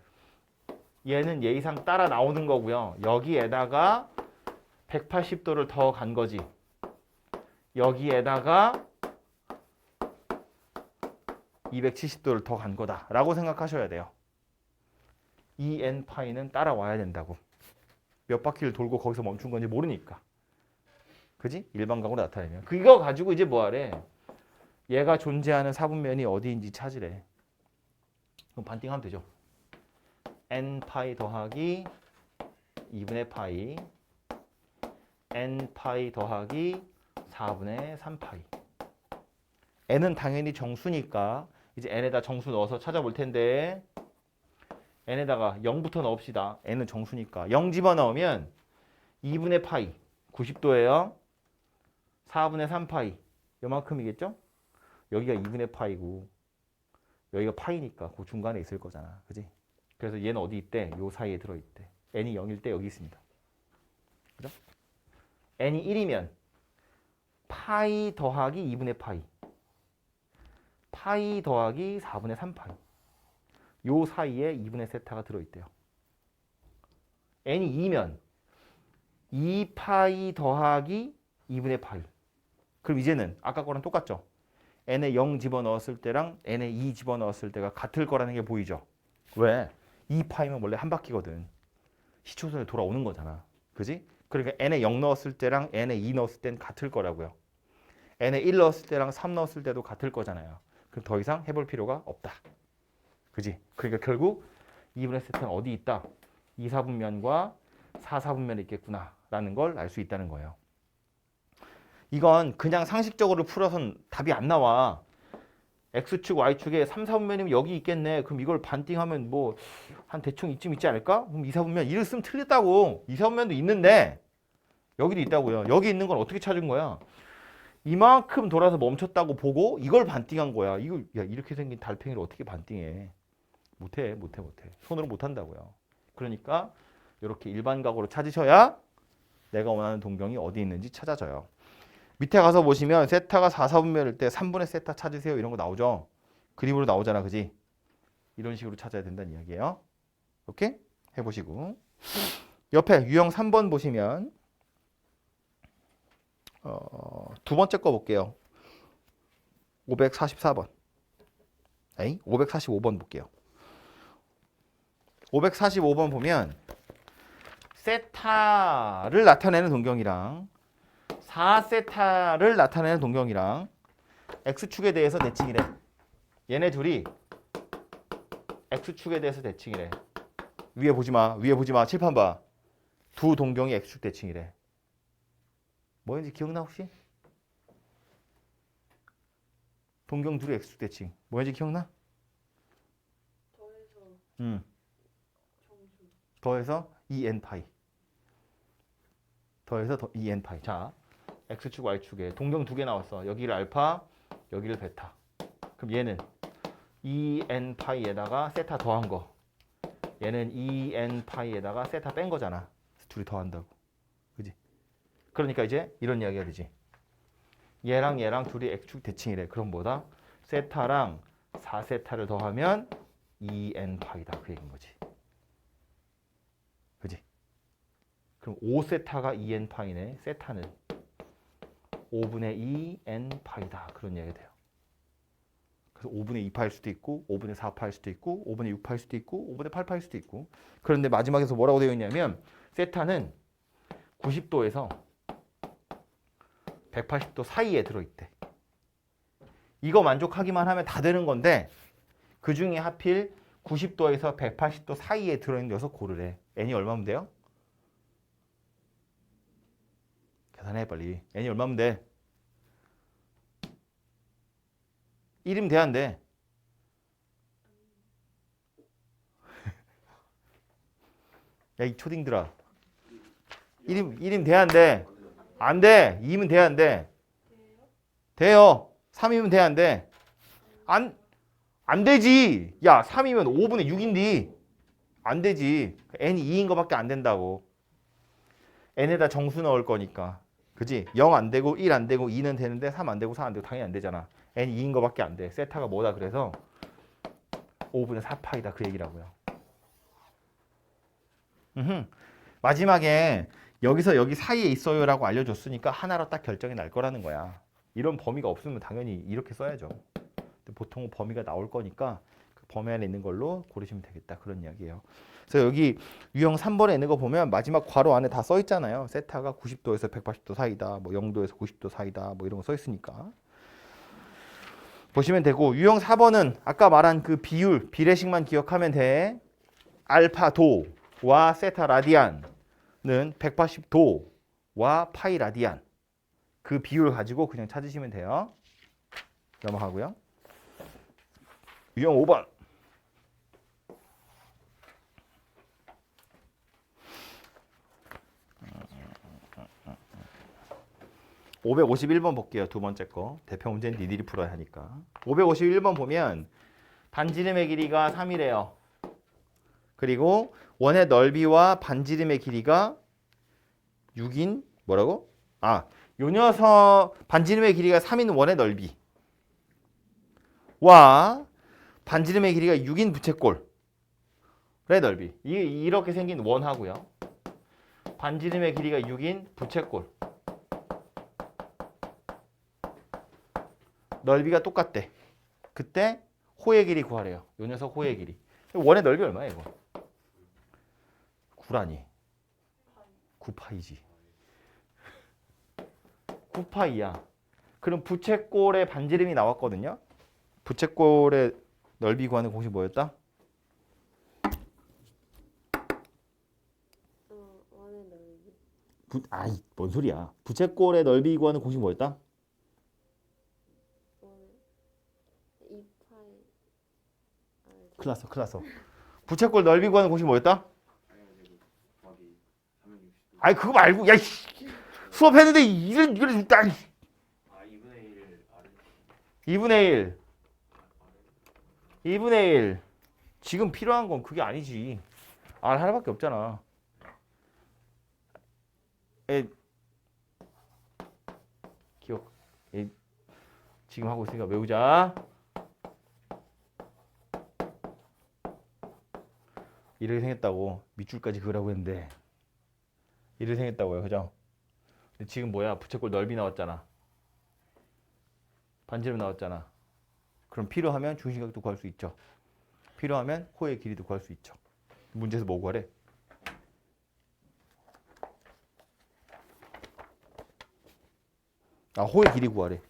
얘는 예의상 따라 나오는 거고요. 여기에다가 180도를 더 간 거지. 여기에다가 270도를 더 간 거다 라고 생각하셔야 돼요. 이 n파이는 따라와야 된다고. 몇 바퀴를 돌고 거기서 멈춘 건지 모르니까. 그지? 일반각으로 나타내면. 그거 가지고 이제 뭐 하래? 얘가 존재하는 사분면이 어디인지 찾으래. 그럼 반띵하면 되죠. n파이 더하기 2분의 파이 n파이 더하기 4분의 3파이. n은 당연히 정수니까 이제 n에다 정수 넣어서 찾아볼 텐데 n에다가 0부터 넣읍시다. n은 정수니까 0 집어넣으면 2분의 파이 90도예요. 4분의 3파이 요만큼이겠죠? 여기가 2분의 파이고 여기가 파이니까 그 중간에 있을 거잖아. 그지? 그래서 얘는 어디 있대? 요 사이에 들어있대. n이 0일 때 여기 있습니다. 그죠? n이 1이면 파이 더하기 2분의 파이 파이 더하기 4분의 3파이 요 사이에 2분의 세타가 들어있대요. n이 2면 2파이 더하기 2분의 파이. 그럼 이제는 아까 거랑 똑같죠? n에 0 집어넣었을 때랑 n에 2 집어넣었을 때가 같을 거라는 게 보이죠? 왜? 2파이면 원래 한 바퀴거든. 시초선에 돌아오는 거잖아. 그지? 그러니까 n에 0 넣었을 때랑 n에 2 넣었을 땐 같을 거라고요. n에 1 넣었을 때랑 3 넣었을 때도 같을 거잖아요. 그럼 더 이상 해볼 필요가 없다. 그지? 그러니까 결국 2분의 세타는 어디 있다? 2, 4분면과 4, 4분면에 있겠구나 라는 걸 알 수 있다는 거예요. 이건 그냥 상식적으로 풀어선 답이 안 나와. X축, Y축에 3, 4분면이면 여기 있겠네. 그럼 이걸 반띵하면 뭐 한 대충 이쯤 있지 않을까? 그럼 2, 4분면 이를 쓰면 틀렸다고. 2, 4분면도 있는데 여기도 있다고요. 여기 있는 건 어떻게 찾은 거야? 이만큼 돌아서 멈췄다고 보고 이걸 반띵한 거야. 이거 야 이렇게 생긴 달팽이를 어떻게 반띵해? 못해. 손으로 못한다고요. 그러니까 이렇게 일반각으로 찾으셔야 내가 원하는 동경이 어디 있는지 찾아져요. 밑에 가서 보시면 세타가 4, 4분면일 때 3분의 세타 찾으세요. 이런 거 나오죠. 그림으로 나오잖아. 그지? 이런 식으로 찾아야 된다는 이야기예요. 오케이? 해보시고 옆에 유형 3번 보시면 두 번째 거 볼게요. 544번. 545번 볼게요. 545번 보면 세타를 나타내는 동경이랑 4세타를 나타내는 동경이랑 X축에 대해서 내치기래. 얘네 둘이 x축에 대해서 대칭이래. 위에 보지 마. 위에 보지 마. 칠판 봐. 두 동경이 x축 대칭이래. 뭐였는지 기억나 혹시? 동경 둘이 x축 대칭. 뭐였는지 기억나? 더해서 정수. 더해서 2n 파이. 더해서 2n 파이. 자, x축, y축에 동경 두 개 나왔어. 여기를 알파, 여기를 베타. 그럼 얘는 2n 파이에다가 세타 더한 거. 얘는 2n 파이에다가 세타 뺀 거잖아. 둘이 더한다고. 그지? 그러니까 이제 이런 이야기가 되지. 얘랑 얘랑 둘이 x축 대칭이래. 그럼 뭐다? 세타랑 4세타를 더하면 2n 파이다. 그 얘기인 거지. 그지? 그럼 5세타가 2n 파이네. 세타는 5분의 2n 파이다. 그런 얘기가 돼요. 그래서 5분의 2파일 수도 있고 5분의 4파일 수도 있고 5분의 6파일 수도 있고 5분의 8파일 수도 있고. 그런데 마지막에서 뭐라고 되어 있냐면 세타는 90도에서 180도 사이에 들어있대. 이거 만족하기만 하면 다 되는 건데 그 중에 하필 90도에서 180도 사이에 들어있는 녀석 고르래. n이 얼마면 돼요? 계산해 빨리. n이 얼마면 돼? 1이면 돼 안 돼? 야 이 초딩들아. 1이면 돼 안 돼? 안 돼. 2면 돼 안 돼? 돼요. 3이면 돼 안 돼? 안 되지. 야 3이면 5분의 6인데 안 되지. n이 2인 거밖에 안 된다고. n에다 정수 넣을 거니까. 그지? 0 안 되고 1 안 되고 2는 되는데 3 안 되고 4 안 되고 당연히 안 되잖아. n이 2인 거밖에 안 돼. 세타가 뭐다 그래서 5분의 4파이다 그 얘기라고요. 마지막에 여기서 여기 사이에 있어요라고 알려줬으니까 하나로 딱 결정이 날 거라는 거야. 이런 범위가 없으면 당연히 이렇게 써야죠. 근데 보통 범위가 나올 거니까 그 범위 안에 있는 걸로 고르시면 되겠다. 그런 이야기예요. 그래서 여기 유형 3번에 있는 거 보면 마지막 괄호 안에 다 써 있잖아요. 세타가 90도에서 180도 사이다. 뭐 0도에서 90도 사이다. 뭐 이런 거 써 있으니까. 보시면 되고 유형 4번은 아까 말한 그 비율, 비례식만 기억하면 돼. 알파 도와 세타 라디안은 180도와 파이 라디안. 그 비율을 가지고 그냥 찾으시면 돼요. 넘어가고요. 유형 5번. 551번 볼게요. 두 번째 거. 대표 문제는 니들이 풀어야 하니까. 551번 보면 반지름의 길이가 3이래요. 그리고 원의 넓이와 반지름의 길이가 6인 뭐라고? 요 녀석 반지름의 길이가 3인 원의 넓이 와 반지름의 길이가 6인 부채꼴의 넓이. 이렇게 생긴 원하고요. 반지름의 길이가 6인 부채꼴 넓이가 똑같대. 그때 호의 길이 구하래요. 요 녀석 호의 길이. 원의 넓이 얼마야 이거? 9라니. 9파이지. 9파이야. 그럼 부채꼴의 반지름이 나왔거든요. 부채꼴의 넓이 구하는 공식 뭐였다? 원의 넓이. 뭔 소리야. 부채꼴의 넓이 구하는 공식 뭐였다? 원의 2파이. 큰일 났어. 부채꼴 넓이 구하는 공식 뭐였다? 아니 그거 말고 야 수업했는데 이걸 죽다. 2분의 1 지금 필요한 건 그게 아니지. R 하나밖에 없잖아. 기억. 지금 하고 있으니까 외우자. 이렇게 생겼다고 밑줄까지 그으라고 했는데 이렇게 생겼다고요. 그죠? 근데 지금 뭐야? 부채꼴 넓이 나왔잖아. 반지름 나왔잖아. 그럼 필요하면 중심각도 구할 수 있죠. 필요하면 호의 길이도 구할 수 있죠. 문제에서 뭐 구하래? 호의 길이 구하래.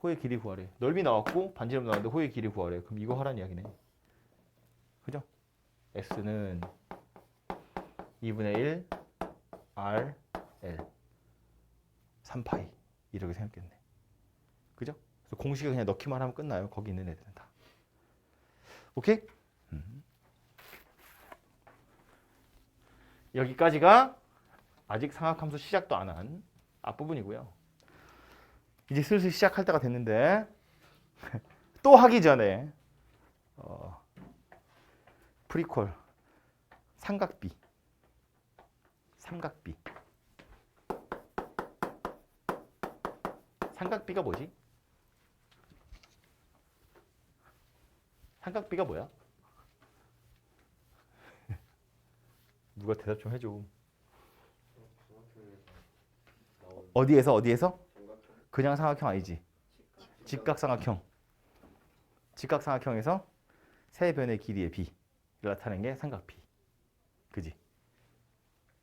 호의 길이 구하래. 넓이 나왔고 반지름 나왔는데 호의 길이 구하래. 그럼 이거 하라는 이야기네. 그죠? S는 2분의 1 R L 3파이 이렇게 생겼겠네. 그죠? 그래서 공식을 그냥 넣기만 하면 끝나요. 거기 있는 애들은 다. 오케이? 여기까지가 아직 상학함수 시작도 안 한 앞부분이고요. 이제 슬슬 시작할 때가 됐는데 또 하기 전에 프리퀄 삼각비 삼각비가 뭐지? 삼각비가 뭐야? 누가 대답 좀 해줘. 어디에서? 그냥 삼각형 아니지? 직각삼각형. 직각삼각형에서 세 변의 길이의 비를 나타내는 게 삼각비. 그지?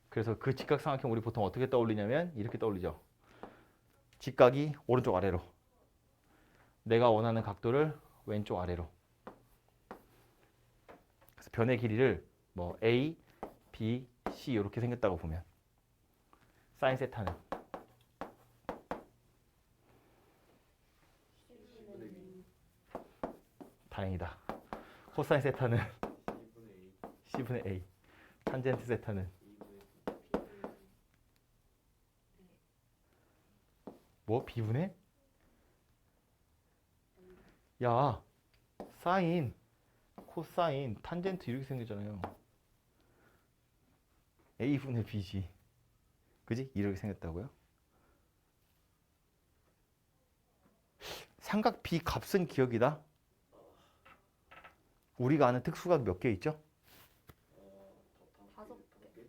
그래서 그 직각삼각형 우리 보통 어떻게 떠올리냐면 이렇게 떠올리죠. 직각이 오른쪽 아래로. 내가 원하는 각도를 왼쪽 아래로. 그래서 변의 길이를 뭐 A, B, C 이렇게 생겼다고 보면 사인 세타는 다행이다. 코사인 세타는 C분의 A. 탄젠트 세타는 뭐? B분의? 야, 사인, 코사인, 탄젠트 이렇게 생겼잖아요. A분의 B지. 그지? 이렇게 생겼다고요? 삼각 B 값은 기억이다. 우리가 아는 특수각 몇 개 있죠? 5개.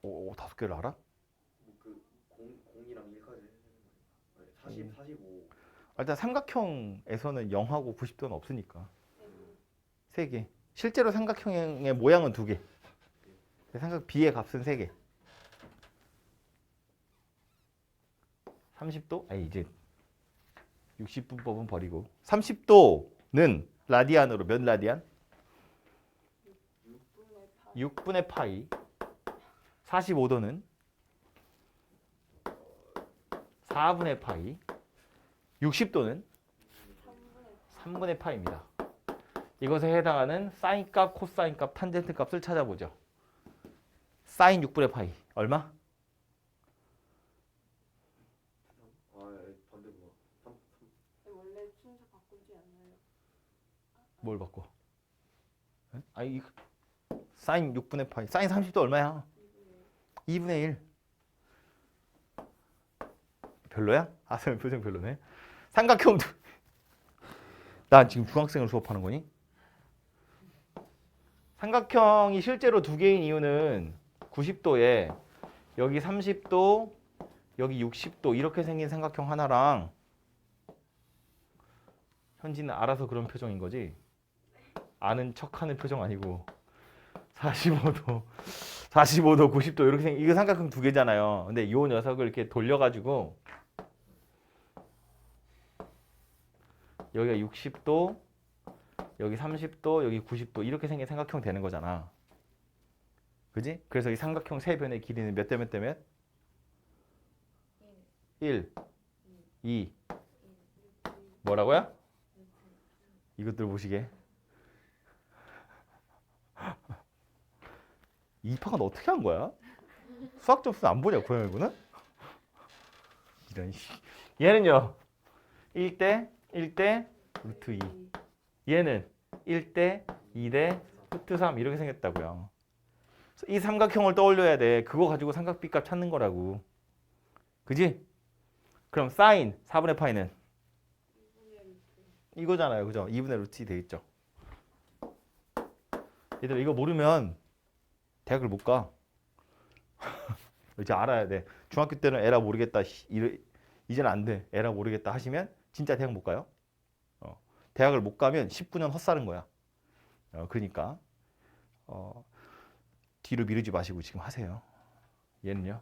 오, 5개를 알아? 그 공이랑 1까지 45. 일단 삼각형에서는 0하고 90도는 없으니까 3개. 실제로 삼각형의 모양은 2개. 삼각 B의 값은 3개. 30도? 아니 이제 60분법은 버리고 30도는 라디안으로 몇 라디안? 6분의 파이. 45도는 4분의 파이. 60도는 3분의 파이입니다. 이것에 해당하는 사인 값, 코사인 값, 탄젠트 값을 찾아보죠. 사인 6분의 파이 얼마? 반대구나. 원래 순서 바꾸지 않나요? 뭘 바꿔? 아니 사인 6분의 파이. 사인 30도 얼마야? 2분의 1. 별로야? 아쌤 표정 별로네. 삼각형도 난 지금 중학생을 수업하는 거니? 삼각형이 실제로 2개인 이유는 90도에 여기 30도, 여기 60도 이렇게 생긴 삼각형 하나랑 현지는 알아서 그런 표정인 거지? 아는 척하는 표정 아니고 45도, 90도 이렇게 생긴 이거 삼각형 2개잖아요. 근데 이 녀석을 이렇게 돌려가지고 여기가 60도, 여기 30도, 여기 90도 이렇게 생긴 삼각형 되는 거잖아. 그지? 그래서 이 삼각형 세 변의 길이는 몇 대 몇 대 몇? 1, 2. 뭐라고요? 이것들 보시게. 입학은 어떻게 한 거야? 수학 점수 안 보냐 고양이구는? 이런 얘는요 1대 1대 루트 2. 얘는 1대 2대 루트 3 이렇게 생겼다고요. 이 삼각형을 떠올려야 돼. 그거 가지고 삼각비 값 찾는 거라고. 그지? 그럼 사인 4분의 파이는 이거잖아요. 그죠? 2분의 루트 2 되겠죠. 얘들 이거 모르면 대학을 못 가. 이제 알아야 돼. 중학교 때는 에라 모르겠다. 이제는 안 돼. 에라 모르겠다 하시면 진짜 대학 못 가요. 대학을 못 가면 19년 헛사는 거야. 그러니까 뒤로 미루지 마시고 지금 하세요. 얘는요?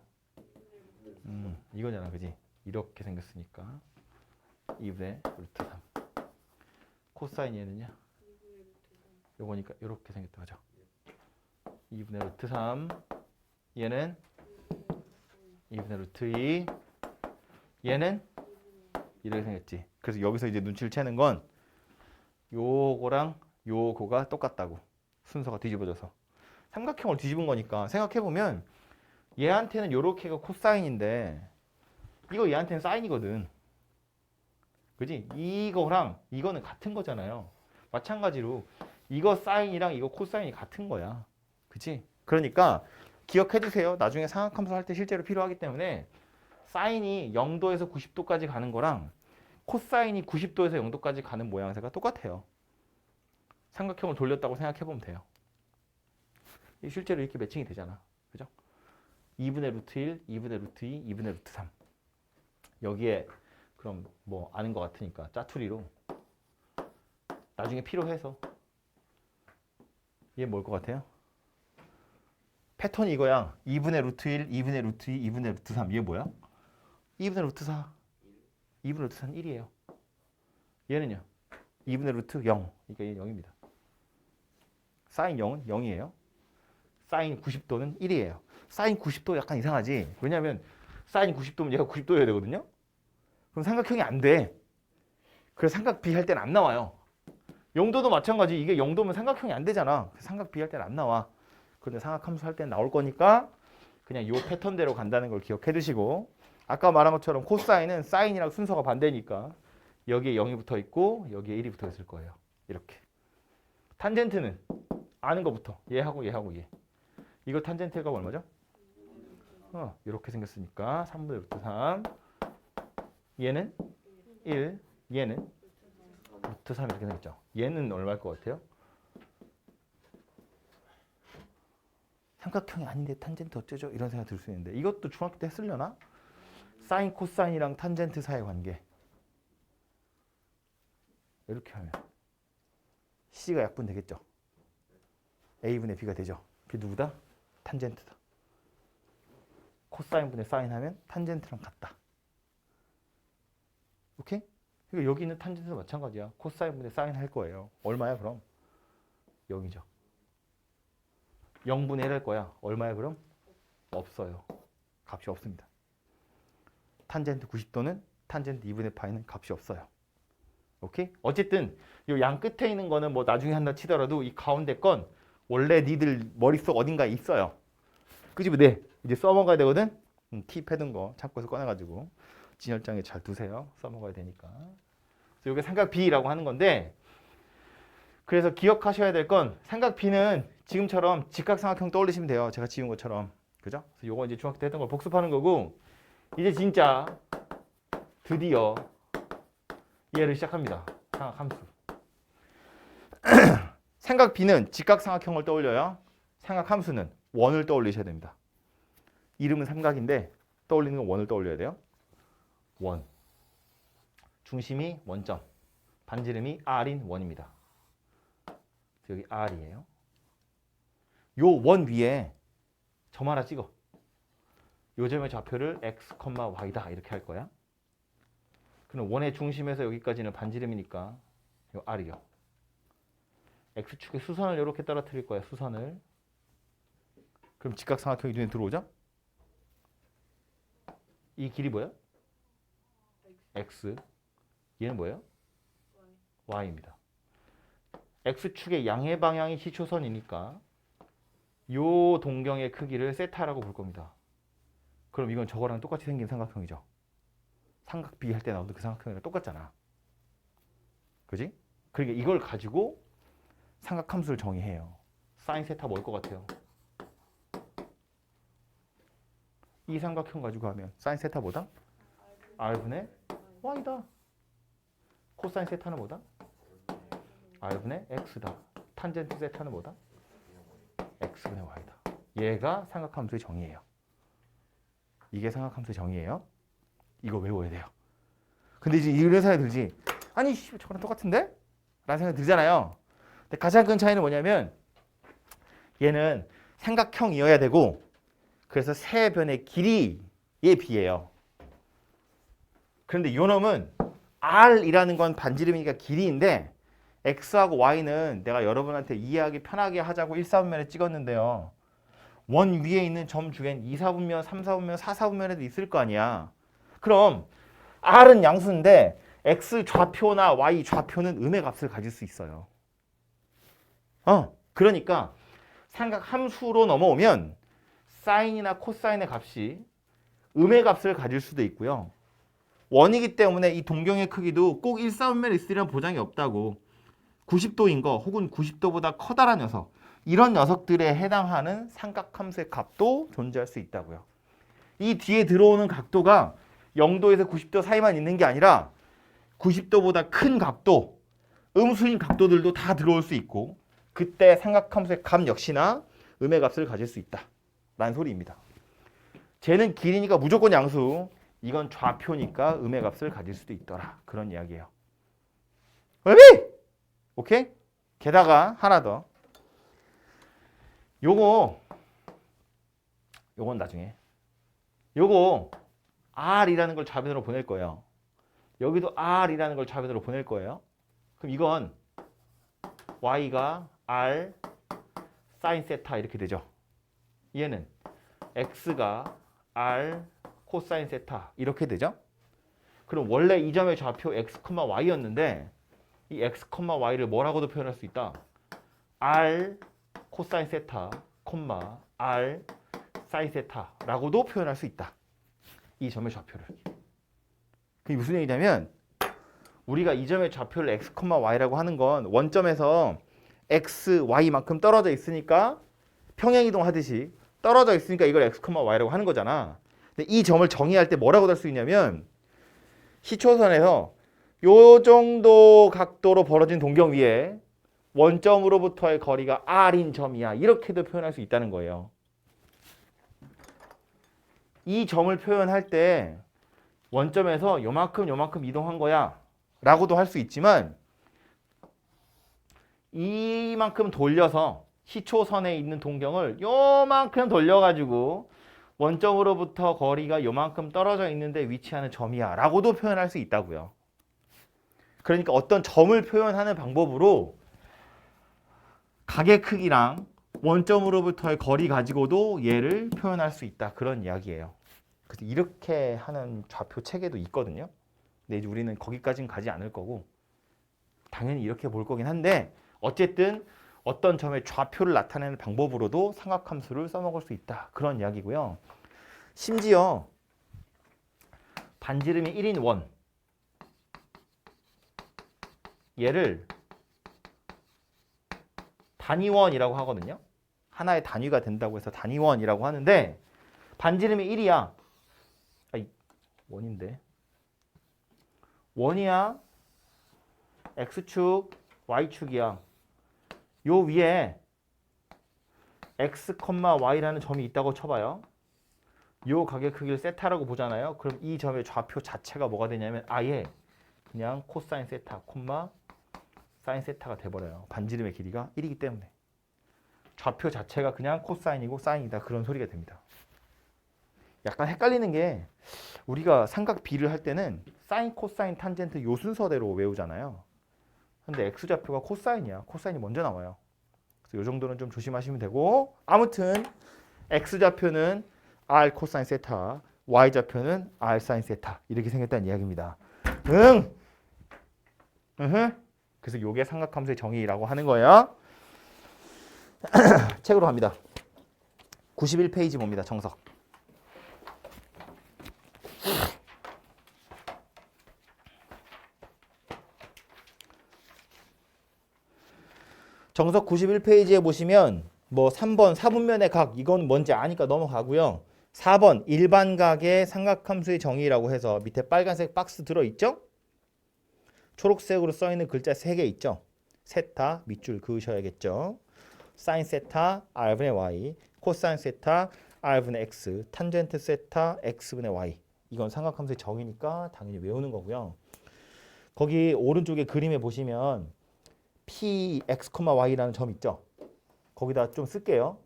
이거잖아. 그지? 이렇게 생겼으니까 2분의 루트 3. 코사인 얘는요? 요거니까 이렇게 생겼다. 그죠? 2분의 루트 3. 얘는 2분의 루트 2. 얘는 이렇게 생겼지. 그래서 여기서 이제 눈치를 채는 건 요거랑 요거가 똑같다고. 순서가 뒤집어져서. 삼각형을 뒤집은 거니까 생각해보면 얘한테는 요렇게가 코사인인데 이거 얘한테는 사인이거든. 그지? 이거랑 이거는 같은 거잖아요. 마찬가지로 이거 사인이랑 이거 코사인이 같은 거야. 그치? 그러니까 기억해 두세요. 나중에 삼각함수 할 때 실제로 필요하기 때문에 사인이 0도에서 90도까지 가는 거랑 코사인이 90도에서 0도까지 가는 모양새가 똑같아요. 삼각형을 돌렸다고 생각해 보면 돼요. 실제로 이렇게 매칭이 되잖아. 그죠? 2분의 루트 1, 2분의 루트 2, 2분의 루트 3. 여기에 그럼 뭐 아는 것 같으니까 짜투리로 나중에 필요해서 얘 뭘 것 같아요? 패턴이 이거야. 2분의 루트 1, 2분의 루트 2, 2분의 루트 3. 얘 뭐야? 2분의 루트 4. 2분의 루트 4는 1이에요. 얘는요? 2분의 루트 0. 그러니까 얘 0입니다. 사인 0은 0이에요. 사인 90도는 1이에요. 사인 90도 약간 이상하지? 왜냐면 사인 90도면 얘가 90도여야 되거든요? 그럼 삼각형이 안 돼. 그래서 삼각 B 할 때는 안 나와요. 0도도 마찬가지. 이게 0도면 삼각형이 안 되잖아. 삼각 B 할 때는 안 나와. 그런데 삼각함수 할 때는 나올 거니까 그냥 이 패턴대로 간다는 걸 기억해 두시고, 아까 말한 것처럼 코사인은 사인이랑 순서가 반대니까 여기에 0이 붙어 있고 여기에 1이 붙어 있을 거예요. 이렇게. 탄젠트는 아는 것부터 얘하고 얘하고 얘. 이거 탄젠트가 얼마죠? 이렇게 생겼으니까 3분의 루트 3. 얘는 1, 얘는 루트 3 이렇게 생겼죠. 얘는 얼마일 것 같아요? 삼각형이 아닌데 탄젠트 어쩌죠? 이런 생각 들 수 있는데 이것도 중학교 때 했으려나? 사인, 코사인이랑 탄젠트 사이의 관계. 이렇게 하면 C가 약분 되겠죠. A분의 B가 되죠. 그게 누구다? 탄젠트다. 코사인분의 사인하면 탄젠트랑 같다. 오케이? 그러니까 여기 있는 탄젠트도 마찬가지야. 코사인분의 사인 할 거예요. 얼마야 그럼? 0이죠. 0분의 1 할 거야. 얼마야 그럼? 없어요. 값이 없습니다. 탄젠트 90도는 탄젠트 2분의 파이는 값이 없어요. 오케이? 어쨌든 이 양 끝에 있는 거는 뭐 나중에 한다 치더라도 이 가운데 건 원래 니들 머릿속 어딘가에 있어요. 그지? 네. 이제 써먹어야 되거든? 팁 해둔 거 창고에서 꺼내가지고 진열장에 잘 두세요. 써먹어야 되니까. 그래서 이게 삼각 B라고 하는 건데, 그래서 기억하셔야 될 건 삼각 B는 지금처럼 직각삼각형 떠올리시면 돼요. 제가 지운 것처럼. 그죠? 그래서 요거 이제 중학교 때 했던 걸 복습하는 거고, 이제 진짜 드디어 얘를 시작합니다. 삼각함수. 삼각 B는 직각삼각형을 떠올려요. 삼각함수는 원을 떠올리셔야 됩니다. 이름은 삼각인데 떠올리는 건 원을 떠올려야 돼요. 원. 중심이 원점. 반지름이 R인 원입니다. 여기 R이에요. 요 원 위에 점 하나 찍어. 요 점의 좌표를 x, y다 이렇게 할 거야. 그럼 원의 중심에서 여기까지는 반지름이니까 요 R이요. x축에 수선을 이렇게 떨어뜨릴 거야. 수선을. 그럼 직각삼각형이 눈에 들어오죠? 이 길이 뭐야? x. 얘는 뭐예요? y입니다. x축의 양의 방향이 시초선이니까 요 동경의 크기를 세타라고 볼 겁니다. 그럼 이건 저거랑 똑같이 생긴 삼각형이죠. 삼각 B 할 때 나오던 그 삼각형이랑 똑같잖아. 그지? 그러니까 이걸 가지고 삼각함수를 정의해요. 사인 세타 뭘 것 같아요? 이 삼각형 가지고 하면 사인 세타 뭐다? R분의 Y다. 코사인 세타는 뭐다? R분의 X다. 탄젠트 세타는 뭐다? X분의 Y다. 얘가 삼각함수의 정의예요. 이게 삼각함수의 정의예요. 이거 외워야 돼요. 근데 이제 이런 생각이 들지. 아니 저거랑 똑같은데? 라는 생각이 들잖아요. 근데 가장 큰 차이는 뭐냐면 얘는 삼각형이어야 되고, 그래서 세 변의 길이에 비해요. 그런데 요 놈은 R이라는 건 반지름이니까 길이인데 x하고 y는 내가 여러분한테 이해하기 편하게 하자고 1, 4분면에 찍었는데요. 원 위에 있는 점 중엔 2, 4분면, 3, 4분면, 4, 4분면에도 있을 거 아니야. 그럼 r은 양수인데 x 좌표나 y 좌표는 음의 값을 가질 수 있어요. 그러니까 삼각 함수로 넘어오면 사인이나 코사인의 값이 음의 값을 가질 수도 있고요. 원이기 때문에 이 동경의 크기도 꼭 1, 4분면에 있으리란 보장이 없다고. 90도인 거 혹은 90도보다 커다란 녀석, 이런 녀석들에 해당하는 삼각함수의 값도 존재할 수 있다고요. 이 뒤에 들어오는 각도가 0도에서 90도 사이만 있는 게 아니라 90도보다 큰 각도, 음수인 각도들도 다 들어올 수 있고, 그때 삼각함수의 값 역시나 음의 값을 가질 수 있다 라는 소리입니다. 쟤는 길이니까 무조건 양수, 이건 좌표니까 음의 값을 가질 수도 있더라, 그런 이야기예요. 오케이? 게다가 하나 더. 요건 나중에. 요거 R이라는 걸 좌변으로 보낼 거예요. 여기도 R이라는 걸 좌변으로 보낼 거예요. 그럼 이건 Y가 R 사인 세타 이렇게 되죠. 얘는 X가 R 코사인 세타 이렇게 되죠. 그럼 원래 이 점의 좌표 X, Y였는데 이 X, Y를 뭐라고도 표현할 수 있다. R 코사인 세타, R 사인 세타라고도 표현할 수 있다. 이 점의 좌표를. 그게 무슨 얘기냐면 우리가 이 점의 좌표를 X, Y라고 하는 건 원점에서 X, Y만큼 떨어져 있으니까 평행이동 하듯이 떨어져 있으니까 이걸 X, Y라고 하는 거잖아. 근데 이 점을 정의할 때 뭐라고 할 수 있냐면 시초선에서 요 정도 각도로 벌어진 동경 위에 원점으로부터의 거리가 R인 점이야. 이렇게도 표현할 수 있다는 거예요. 이 점을 표현할 때 원점에서 요만큼 이동한 거야 라고도 할 수 있지만 이만큼 돌려서 시초선에 있는 동경을 요만큼 돌려가지고 원점으로부터 거리가 요만큼 떨어져 있는데 위치하는 점이야 라고도 표현할 수 있다고요. 그러니까 어떤 점을 표현하는 방법으로 각의 크기랑 원점으로부터의 거리 가지고도 얘를 표현할 수 있다, 그런 이야기예요. 그래서 이렇게 하는 좌표 체계도 있거든요. 근데 이제 우리는 거기까지는 가지 않을 거고 당연히 이렇게 볼 거긴 한데 어쨌든 어떤 점의 좌표를 나타내는 방법으로도 삼각함수를 써먹을 수 있다, 그런 이야기고요. 심지어 반지름이 1인 원, 얘를 단위원이라고 하거든요. 하나의 단위가 된다고 해서 단위원이라고 하는데 반지름이 1이야. 원인데. 원이야. X축, Y축이야. 요 위에 X, Y라는 점이 있다고 쳐봐요. 요 각의 크기를 세타라고 보잖아요. 그럼 이 점의 좌표 자체가 뭐가 되냐면 아예 그냥 코사인 세타, 사인 세타가 돼버려요. 반지름의 길이가 1이기 때문에. 좌표 자체가 그냥 코사인이고 사인이다, 그런 소리가 됩니다. 약간 헷갈리는 게 우리가 삼각 비를 할 때는 사인, 코사인, 탄젠트 요 순서대로 외우잖아요. 근데 X좌표가 코사인이야. 코사인이 먼저 나와요. 그래서 요 정도는 좀 조심하시면 되고, 아무튼 X좌표는 R 코사인 세타, Y좌표는 R 사인 세타 이렇게 생겼다는 이야기입니다. 그래서 요게 삼각함수의 정의라고 하는 거예요. 책으로 갑니다. 91페이지 봅니다. 정석. 정석 91페이지에 보시면 뭐 3번 4분면의 각, 이건 뭔지 아니까 넘어가고요. 4번 일반각의 삼각함수의 정의라고 해서 밑에 빨간색 박스 들어있죠? 초록색으로 써있는 글자 3개 있죠? 세타 밑줄 그으셔야겠죠? 사인 세타 R분의 Y, 코사인 세타 R분의 X, 탄젠트 세타 X분의 Y. 이건 삼각함수의 정의니까 당연히 외우는 거고요. 거기 오른쪽에 그림에 보시면 Px, Y라는 점 있죠? 거기다 좀 쓸게요.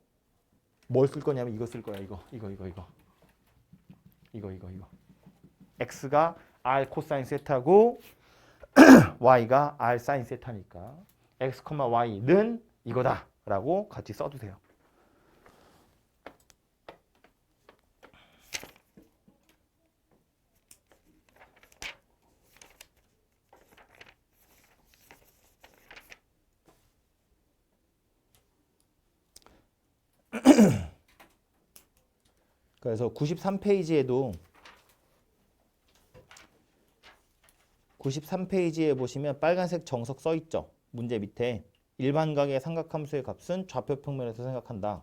뭘 쓸 거냐면 이거 쓸 거야. 이거. X가 R 코사인 세타고 y가 r sin 세타니까 x, y는 이거다 라고 같이 써두세요. 그래서 93페이지에도 93페이지에 보시면 빨간색 정석 써 있죠. 문제 밑에 일반각의 삼각함수의 값은 좌표 평면에서 생각한다.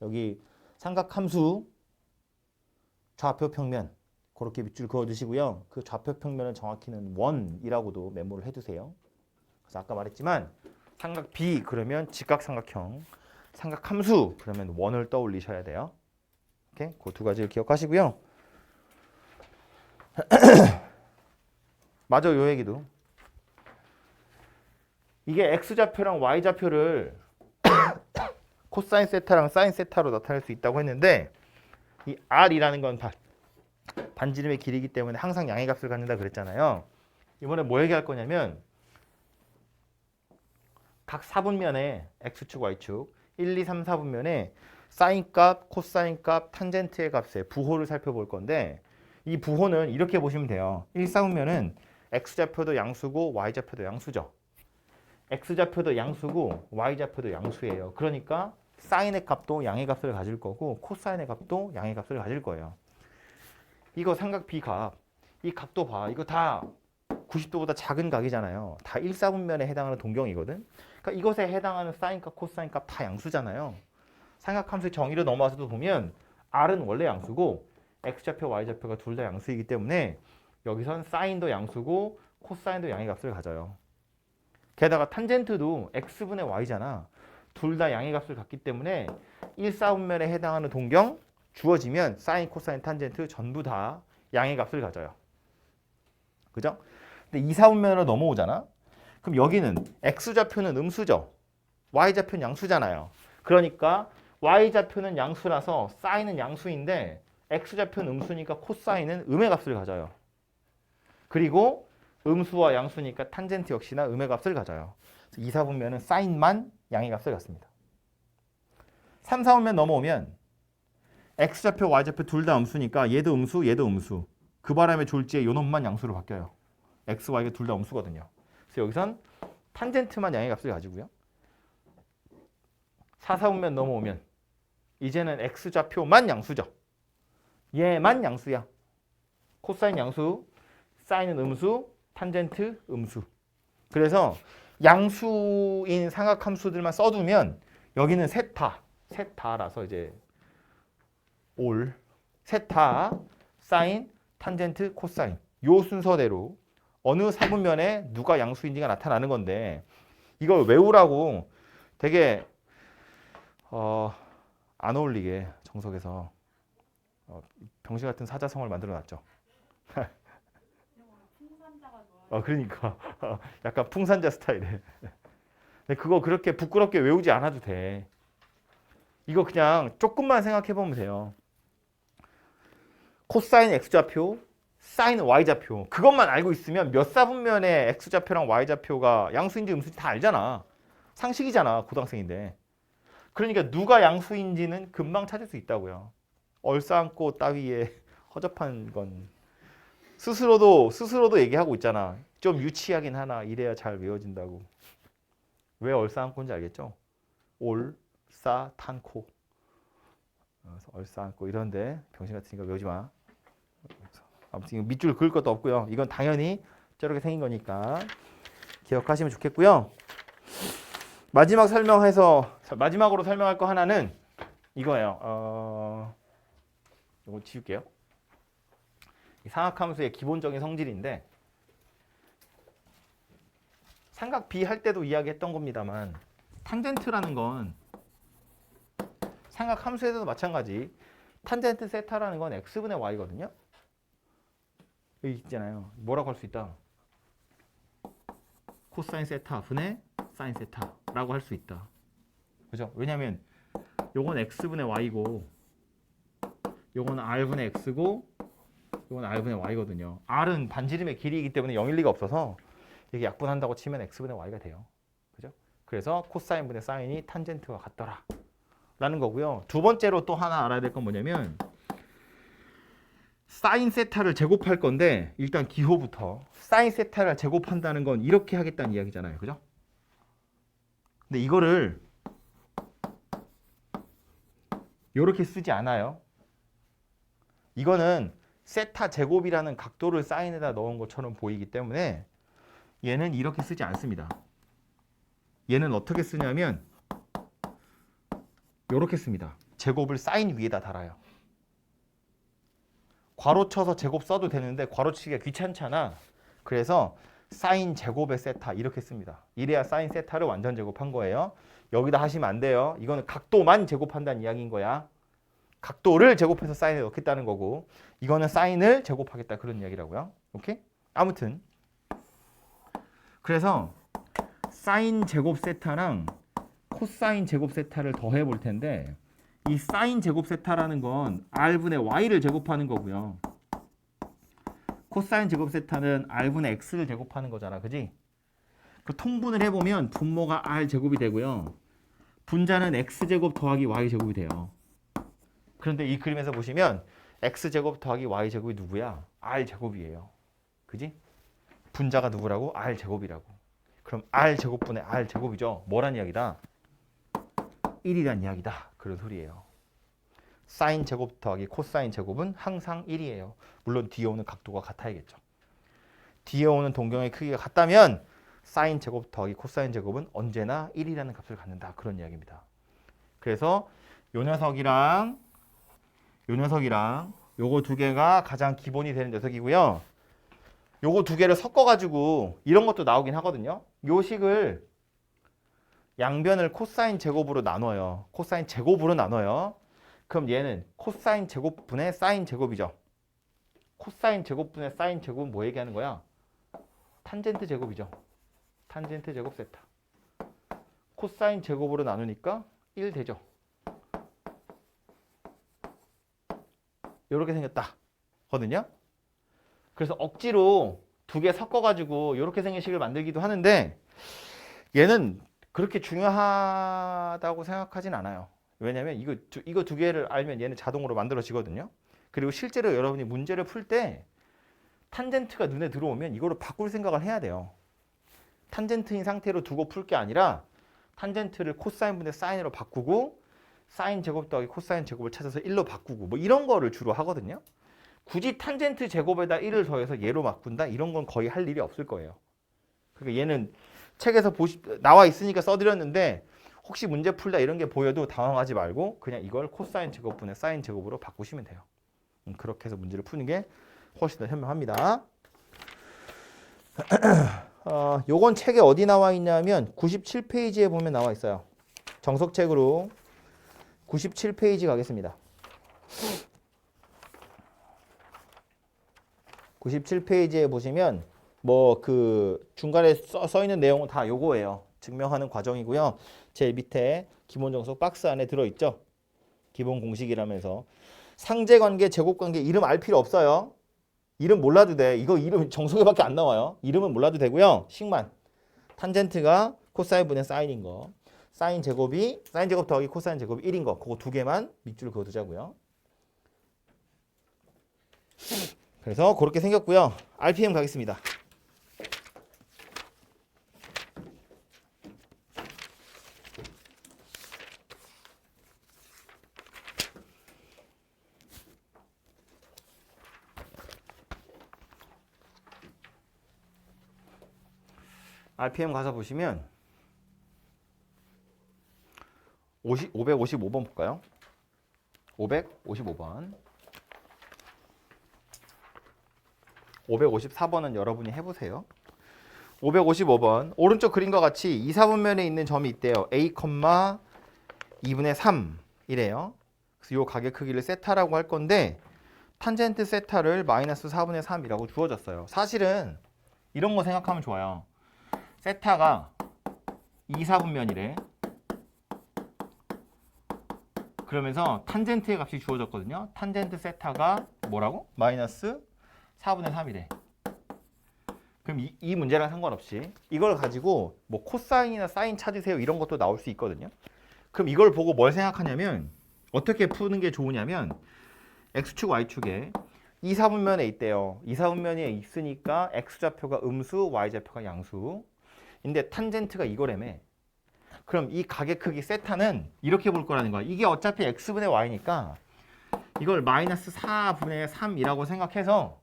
여기 삼각함수 좌표 평면 그렇게 밑줄 그어 주시고요. 그 좌표 평면은 정확히는 원이라고도 메모를 해 두세요. 그래서 아까 말했지만 삼각 B 그러면 직각삼각형, 삼각함수 그러면 원을 떠올리셔야 돼요. 오케이? 그 두 가지를 기억하시고요. 맞아, 요 얘기도. 이게 x좌표랑 y좌표를 코사인 세타랑 사인 세타로 나타낼 수 있다고 했는데 이 r이라는 건 반지름의 길이기 때문에 항상 양의 값을 갖는다 그랬잖아요. 이번에 뭐 얘기할 거냐면 각 4분면에 x축, y축 1, 2, 3, 4분면에 사인 값, 코사인 값, 탄젠트의 값의 부호를 살펴볼 건데 이 부호는 이렇게 보시면 돼요. 1, 4분면은 x좌표도 양수고 y좌표도 양수죠. x좌표도 양수고 y좌표도 양수예요. 그러니까 사인의 값도 양의 값을 가질 거고 코사인의 값도 양의 값을 가질 거예요. 이거 삼각 B값, 이 각도 봐. 이거 다 90도보다 작은 각이잖아요. 다 1, 4분면에 해당하는 동경이거든. 그러니까 이것에 해당하는 사인값, 코사인값 다 양수잖아요. 삼각함수의 정의를 넘어와서도 보면 R은 원래 양수고 X좌표, Y좌표가 둘 다 양수이기 때문에 여기선 사인도 양수고 코사인도 양의 값을 가져요. 게다가 탄젠트도 X분의 Y잖아. 둘 다 양의 값을 갖기 때문에 1, 4분면에 해당하는 동경 주어지면 사인, 코사인, 탄젠트 전부 다 양의 값을 가져요. 그죠? 근데 2, 4분면으로 넘어오잖아. 그럼 여기는 X좌표는 음수죠. Y좌표는 양수잖아요. 그러니까 Y좌표는 양수라서 사인은 양수인데 X좌표는 음수니까 코사인은 음의 값을 가져요. 그리고 음수와 양수니까 탄젠트 역시나 음의 값을 가져요. 2, 4분면은 사인만 양의 값을 갖습니다. 3, 4분면 넘어오면 X좌표, Y좌표 둘 다 음수니까 얘도 음수, 얘도 음수. 그 바람에 졸지에 요 놈만 양수로 바뀌어요. X, Y가 둘 다 음수거든요. 그래서 여기선 탄젠트만 양의 값을 가지고요. 4, 4분면 넘어오면 이제는 X좌표만 양수죠. 얘만 양수야. 코사인 양수, 사인은 음수, 탄젠트 음수. 그래서 양수인 삼각함수들만 써두면 여기는 세타라서 이제 올, 세타, 사인, 탄젠트, 코사인 요 순서대로 어느 4분면에 누가 양수인지가 나타나는 건데 이걸 외우라고 되게 안 어울리게 정석에서 병신 같은 사자성어를 만들어놨죠. 풍산자가 좋아요. 그러니까 약간 풍산자 스타일에. 근데 그거 그렇게 부끄럽게 외우지 않아도 돼. 이거 그냥 조금만 생각해 보면 돼요. 코사인 x좌표, 사인 y좌표 그것만 알고 있으면 몇 사분면에 x좌표랑 y좌표가 양수인지 음수인지 다 알잖아. 상식이잖아. 고등학생인데. 그러니까 누가 양수인지는 금방 찾을 수 있다고요. 얼싸안고 따위에 허접한 건 스스로도 얘기하고 있잖아. 좀 유치하긴 하나 이래야 잘 외워진다고. 왜 얼싸안고인지 알겠죠? 올, 싸, 탄코. 얼싸안고 이런데 병신 같으니까 외우지 마. 아무튼 이거 밑줄 그을 것도 없고요. 이건 당연히 저렇게 생긴 거니까 기억하시면 좋겠고요. 마지막으로 설명할 거 하나는 이거예요. 이거 지울게요. 삼각함수의 기본적인 성질인데 삼각 B 할 때도 이야기했던 겁니다만 탄젠트라는 건 삼각함수에서도 마찬가지. 탄젠트 세타라는 건 x분의 y거든요. 여기 있잖아요. 뭐라고 할 수 있다? 코사인 세타 분의 사인 세타라고 할 수 있다. 그죠? 왜냐면 요건 x분의 y고 요건 r분의 x고 요건 r분의 y거든요. r은 반지름의 길이이기 때문에 0일 리가 없어서 이게 약분한다고 치면 x분의 y가 돼요. 그죠? 그래서 코사인분의 사인이 탄젠트와 같더라 라는 거고요. 두 번째로 또 하나 알아야 될 건 뭐냐면 사인 세타를 제곱할 건데 일단 기호부터 사인 세타를 제곱한다는 건 이렇게 하겠다는 이야기잖아요. 그죠? 근데 이거를 이렇게 쓰지 않아요. 이거는 세타 제곱이라는 각도를 사인에다 넣은 것처럼 보이기 때문에 얘는 이렇게 쓰지 않습니다. 얘는 어떻게 쓰냐면 이렇게 씁니다. 제곱을 사인 위에다 달아요. 괄호 쳐서 제곱 써도 되는데 괄호 치기가 귀찮잖아. 그래서 사인 제곱의 세타 이렇게 씁니다. 이래야 사인 세타를 완전 제곱한 거예요. 여기다 하시면 안 돼요. 이거는 각도만 제곱한다는 이야기인 거야. 각도를 제곱해서 사인에 넣겠다는 거고 이거는 사인을 제곱하겠다 그런 이야기라고요. 오케이? 아무튼 그래서 사인 제곱 세타랑 코사인 제곱 세타를 더해 볼 텐데 이 사인 제곱 세타라는 건 r분의 y를 제곱하는 거고요. 코사인 제곱 세타는 r분의 x를 제곱하는 거잖아. 그지? 그 통분을 해보면 분모가 r 제곱이 되고요. 분자는 x제곱 더하기 y제곱이 돼요. 그런데 이 그림에서 보시면 x제곱 더하기 y제곱이 누구야? r제곱이에요. 그지? 분자가 누구라고? r제곱이라고. 그럼 r제곱분의 r제곱이죠. 뭐란 이야기다? 1이란 이야기다. 그런 소리예요. 사인 제곱 더하기 코사인 제곱은 항상 1이에요. 물론 뒤에 오는 각도가 같아야겠죠. 뒤에 오는 동경의 크기가 같다면 사인 제곱 더하기 코사인 제곱은 언제나 1이라는 값을 갖는다. 그런 이야기입니다. 그래서 요 녀석이랑 요거 두 개가 가장 기본이 되는 녀석이고요. 요거 두 개를 섞어가지고 이런 것도 나오긴 하거든요. 요 식을 양변을 코사인 제곱으로 나눠요. 코사인 제곱으로 나눠요. 그럼 얘는 코사인 제곱분의 사인 제곱이죠. 코사인 제곱분의 사인 제곱은 뭐 얘기하는 거야? 탄젠트 제곱이죠. 탄젠트 제곱 세타. 코사인 제곱으로 나누니까 1 되죠. 이렇게 생겼다 거든요. 그래서 억지로 두 개 섞어가지고 이렇게 생긴 식을 만들기도 하는데 얘는 그렇게 중요하다고 생각하진 않아요. 왜냐면 이거 두 개를 알면 얘는 자동으로 만들어지거든요. 그리고 실제로 여러분이 문제를 풀 때 탄젠트가 눈에 들어오면 이거를 바꿀 생각을 해야 돼요. 탄젠트인 상태로 두고 풀 게 아니라 탄젠트를 코사인분의 사인으로 바꾸고 사인 제곱 더하기 코사인 제곱을 찾아서 1로 바꾸고 뭐 이런 거를 주로 하거든요. 굳이 탄젠트 제곱에다 1을 더해서 얘로 바꾼다? 이런 건 거의 할 일이 없을 거예요. 그러니까 얘는 책에서 나와 있으니까 써드렸는데 혹시 문제 풀다 이런 게 보여도 당황하지 말고 그냥 이걸 코사인 제곱분의 사인 제곱으로 바꾸시면 돼요. 그렇게 해서 문제를 푸는 게 훨씬 더 현명합니다. 요건 책에 어디 나와 있냐면 97페이지에 보면 나와 있어요. 정석책으로 97페이지 가겠습니다. 97페이지에 보시면 뭐 그 중간에 써 있는 내용은 다 요거예요. 증명하는 과정이고요. 제일 밑에 기본 정석 박스 안에 들어있죠. 기본 공식이라면서 상제관계, 제곱관계 이름 알 필요 없어요. 이름 몰라도 돼. 이거 이름 정석에밖에 안 나와요. 이름은 몰라도 되고요. 식만 탄젠트가 코사인분의 사인인 거, 사인 제곱 더하기 코사인 제곱이 1인 거, 그거 두 개만 밑줄 그어두자고요. 그래서 그렇게 생겼고요. RPM 가겠습니다. RPM 가서 보시면 555번 볼까요? 555번. 554번은 여러분이 해보세요. 555번 오른쪽 그림과 같이 2, 4분면에 있는 점이 있대요. A, 2분의 3 이래요. 그래서 이 가게 크기를 세타라고 할 건데 탄젠트 세타를 마이너스 4분의 3이라고 주어졌어요. 사실은 이런 거 생각하면 좋아요. 세타가 2, 4분면이래. 그러면서 탄젠트의 값이 주어졌거든요. 탄젠트 세타가 뭐라고? 마이너스 4분의 3이래. 그럼 그럼 이 문제랑 상관없이 이걸 가지고 뭐 코사인이나 사인 찾으세요 이런 것도 나올 수 있거든요. 그럼 이걸 보고 뭘 생각하냐면 어떻게 푸는 게 좋으냐면 x축 y축에 이사분면에 있대요. 이사분면에 있으니까 x좌표가 음수, y좌표가 양수. 근데 탄젠트가 이거라며. 그럼 이 각의 크기 세타는 이렇게 볼 거라는 거야. 이게 어차피 x분의 y니까 이걸 마이너스 4분의 3이라고 생각해서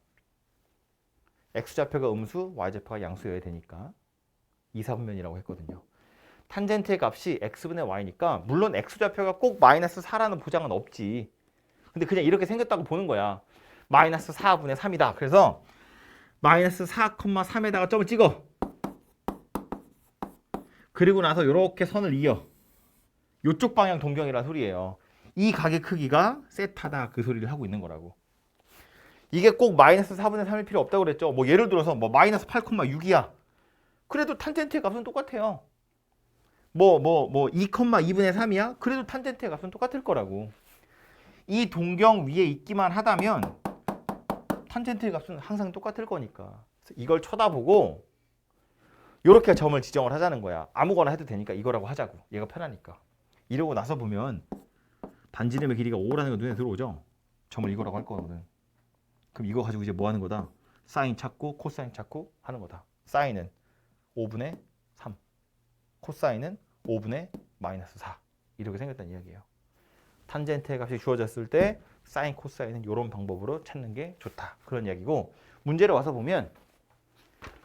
x좌표가 음수, y좌표가 양수여야 되니까 이사분면이라고 했거든요. 탄젠트의 값이 x분의 y니까 물론 x좌표가 꼭 마이너스 4라는 보장은 없지. 근데 그냥 이렇게 생겼다고 보는 거야. 마이너스 4분의 3이다. 그래서 마이너스 4,3에다가 점을 찍어. 그리고 나서 이렇게 선을 이어. 이쪽 방향 동경이라는 소리예요. 이 각의 크기가 세타다 그 소리를 하고 있는 거라고. 이게 꼭 마이너스 4분의 3일 필요 없다고 그랬죠. 뭐 예를 들어서 뭐 마이너스 8,6이야. 그래도 탄젠트의 값은 똑같아요. 뭐 2,2분의 3이야? 그래도 탄젠트의 값은 똑같을 거라고. 이 동경 위에 있기만 하다면 탄젠트의 값은 항상 똑같을 거니까. 이걸 쳐다보고 이렇게 점을 지정을 하자는 거야. 아무거나 해도 되니까 이거라고 하자고. 얘가 편하니까. 이러고 나서 보면 반지름의 길이가 5라는 거 눈에 들어오죠. 점을 이거라고 할 거거든. 그럼 이거 가지고 이제 뭐 하는 거다? 사인 찾고 코사인 찾고 하는 거다. 사인은 5분의 3, 코사인은 5분의 마이너스 4 이렇게 생겼다는 이야기예요. 탄젠트의 값이 주어졌을 때 사인, 코사인은 이런 방법으로 찾는 게 좋다. 그런 이야기고 문제를 와서 보면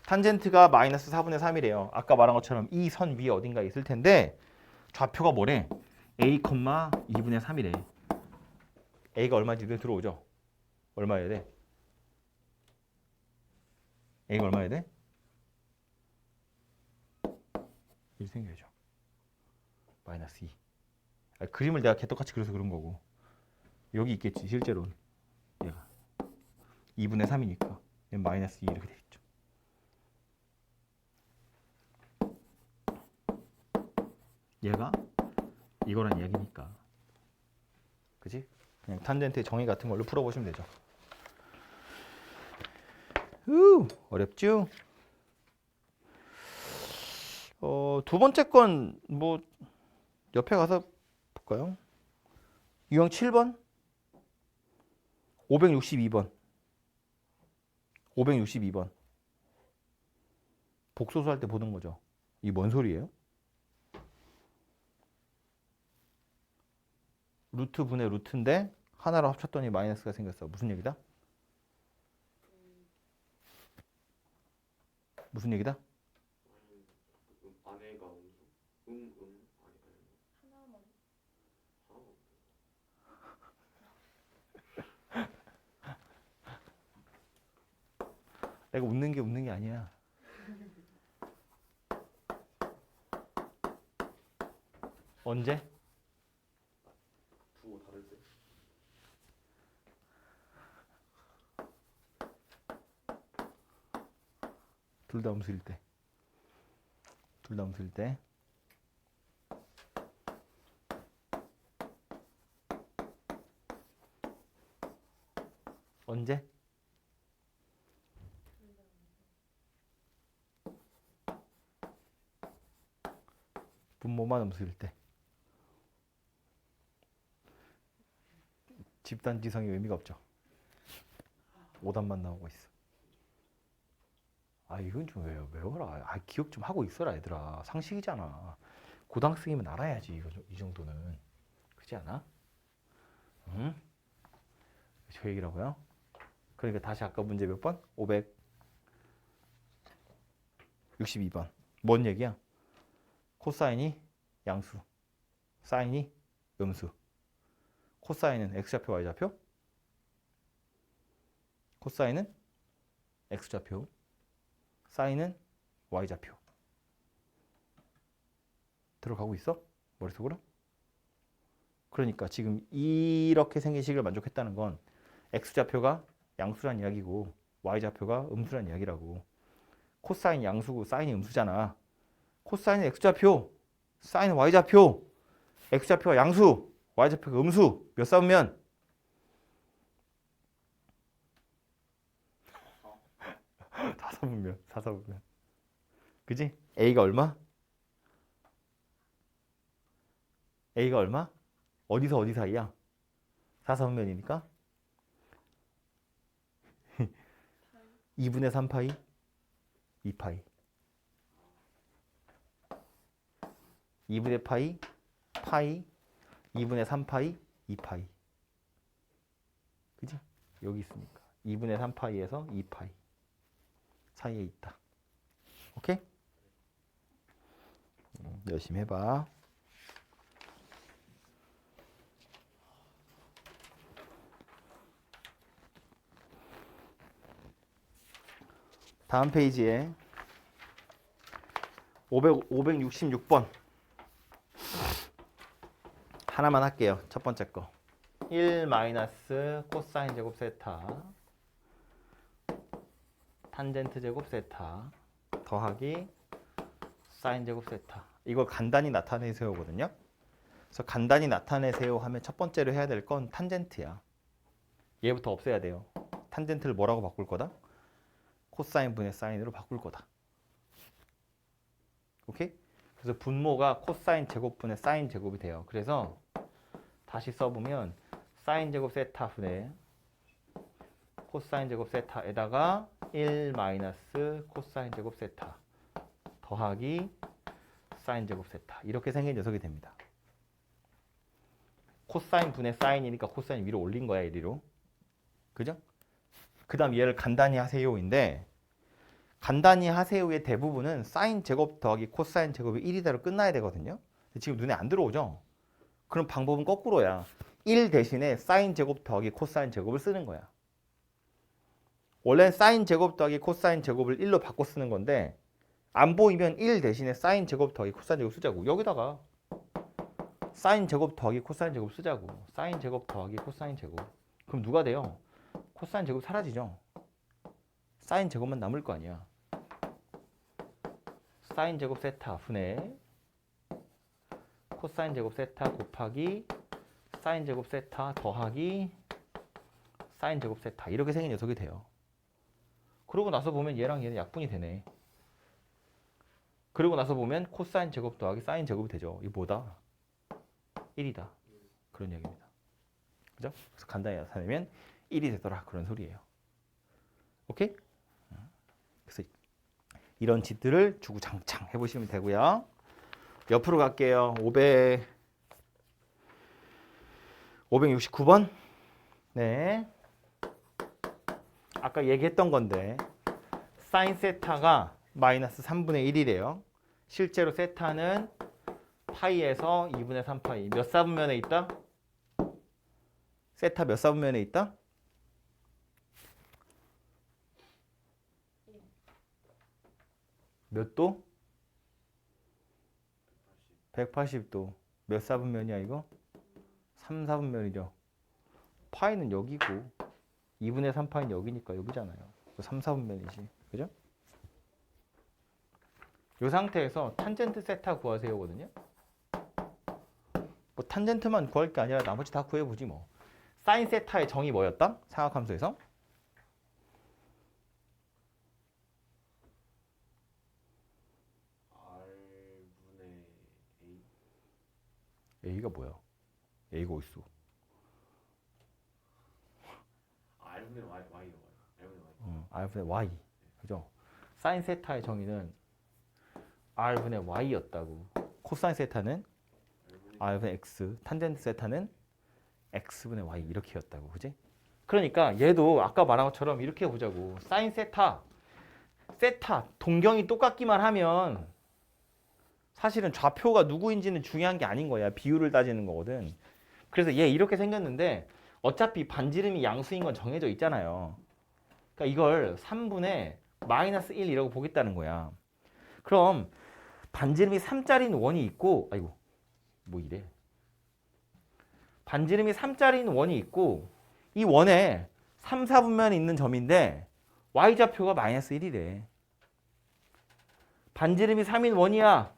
탄젠트가 마이너스 4분의 3이래요. 아까 말한 것처럼 이 선 위에 어딘가에 있을 텐데 좌표가 뭐래? a, 2분의 3이래. a가 얼마인지 눈에 들어오죠? 얼마여야 돼? a가 얼마여야 돼? 이렇게 생겨야죠. 마이너스 2. 그림을 내가 개떡같이 그려서 그런 거고 여기 있겠지 실제로는 얘가 2분의 3이니까 마이너스 2 이렇게 돼 있죠. 얘가 이거란 이야기니까 그지? 그냥 탄젠트의 정의 같은 걸로 풀어보시면 되죠. 어렵죠? 두 번째 건 뭐 옆에 가서 볼까요? 유형 7번 562번 562번 복소수 할 때 보는 거죠. 이 뭔 소리예요? 루트 분의 루트인데 하나로 합쳤더니 마이너스가 생겼어. 무슨 얘기다? 무슨 얘기다? 아내가 음수 아니 하나만. 내가 웃는 게 아니야. 언제? 두고 다를 때 둘 다 음수일 때. 둘 다 음수일 때. 언제? 분모만 음수일 때. 집단지성이 의미가 없죠. 오답만 나오고 있어. 아 이건 좀 외워라. 아 기억 좀 하고 있어라 얘들아. 상식이잖아. 고등학생이면 알아야지 이 정도는. 그렇지 않아? 응? 저 얘기라고요? 그러니까 다시 아까 문제 몇 번? 562번. 뭔 얘기야? 코사인이 양수, 사인이 음수. 코사인은 x좌표, y좌표? 코사인은 x좌표, 사인은 y좌표. 들어가고 있어? 머릿속으로? 그러니까 지금 이렇게 생긴 식을 만족했다는 건 x좌표가 양수란 이야기고 y좌표가 음수란 이야기라고. 코사인 양수고 사인이 음수잖아. 코사인은 x좌표, 사인은 y좌표. x좌표가 양수, y좌표가 음수. 몇 싸우면? 다 4사분면, 4사분면. 그지? A가 얼마? A가 얼마? 어디서 어디 사이야? 4사분면이니까 2분의 3파이, 2파이. 2분의 파이, 파이, 2분의 3파이, 2파이. 그지? 여기 있으니까 2분의 3파이에서 2파이 사이에 있다. 오케이? 열심히 해봐. 다음 페이지에 566번 하나만 할게요. 첫 번째 거 1 마이너스 코사인 제곱 세타 탄젠트 제곱 세타 더하기 사인 제곱 세타. 이걸 간단히 나타내세요거든요. 그래서 간단히 나타내세요 하면 첫 번째로 해야 될 건 탄젠트야. 얘부터 없애야 돼요. 탄젠트를 뭐라고 바꿀 거다? 코사인 분의 사인으로 바꿀 거다. 오케이? 그래서 분모가 코사인 제곱분의 사인 제곱이 돼요. 그래서 다시 써보면 사인 제곱 세타 분의 코사인 제곱 세타에다가 1 마이너스 코사인 제곱 세타 더하기 사인 제곱 세타 이렇게 생긴 녀석이 됩니다. 코사인 분의 사인이니까 코사인 위로 올린 거야, 이리로. 그죠? 그 다음 얘를 간단히 하세요인데 간단히 하세요의 대부분은 사인 제곱 더하기 코사인 제곱이 1이다로 끝나야 되거든요. 근데 지금 눈에 안 들어오죠? 그럼 방법은 거꾸로야. 1 대신에 사인 제곱 더하기 코사인 제곱을 쓰는 거야. 원래는 사인 제곱 더하기 코사인 제곱을 1로 바꿔 쓰는 건데 안 보이면 1 대신에 사인 제곱 더하기 코사인 제곱 쓰자고. 여기다가 사인 제곱 더하기 코사인 제곱 쓰자고. 사인 제곱 더하기 코사인 제곱. 그럼 누가 돼요? 코사인 제곱 사라지죠. 사인 제곱만 남을 거 아니야. 사인 제곱 세타 분의 코사인 제곱 세타 곱하기 사인 제곱 세타 더하기 사인 제곱 세타 이렇게 생긴 녀석이 돼요. 그러고 나서 보면 얘랑 얘는 약분이 되네. 그러고 나서 보면 코사인 제곱 더하기 사인 제곱이 되죠. 이게 뭐다? 1이다. 그런 얘기입니다. 그죠? 그래서 간단히 나타내면 1이 되더라. 그런 소리예요. 오케이? 그래서 이런 짓들을 주구장창 해보시면 되고요. 옆으로 갈게요. 569번. 네. 아까 얘기했던 건데 사인 세타가 마이너스 3분의 1이래요. 실제로 세타는 파이에서 2분의 3파이. 몇 사분면에 있다? 세타 몇 사분면에 있다? 몇 도? 180도. 몇 사분면이야 이거? 3사분면이죠. 파이는 여기고 2분의 3파이는 여기니까 여기잖아요. 3사분면이지. 그죠? 이 상태에서 탄젠트 세타 구하세요거든요. 뭐 탄젠트만 구할 게 아니라 나머지 다 구해보지 뭐. 사인 세타의 정의 뭐였다? 삼각함수에서? R분의 A. A가 뭐야? A가 어딨어? R분의 Y, Y가 R분의 Y. R분의 Y. 그죠? 사인 세타의 정의는 R분의 Y였다고. 코사인 세타는 R분의 X. 탄젠트 세타는 X분의 Y 이렇게였다고. 그지? 그러니까 얘도 아까 말한 것처럼 이렇게 보자고. 사인 세타, 세타 동경이 똑같기만 하면 사실은 좌표가 누구인지는 중요한 게 아닌 거야. 비율을 따지는 거거든. 그래서 얘 이렇게 생겼는데 어차피 반지름이 양수인 건 정해져 있잖아요. 그러니까 이걸 3분의 마이너스 1이라고 보겠다는 거야. 그럼 반지름이 3짜리인 원이 있고, 아이고 뭐 이래. 반지름이 3짜리인 원이 있고 이 원에 3, 4분면이 있는 점인데 y좌표가 마이너스 1이래. 반지름이 3인 원이야.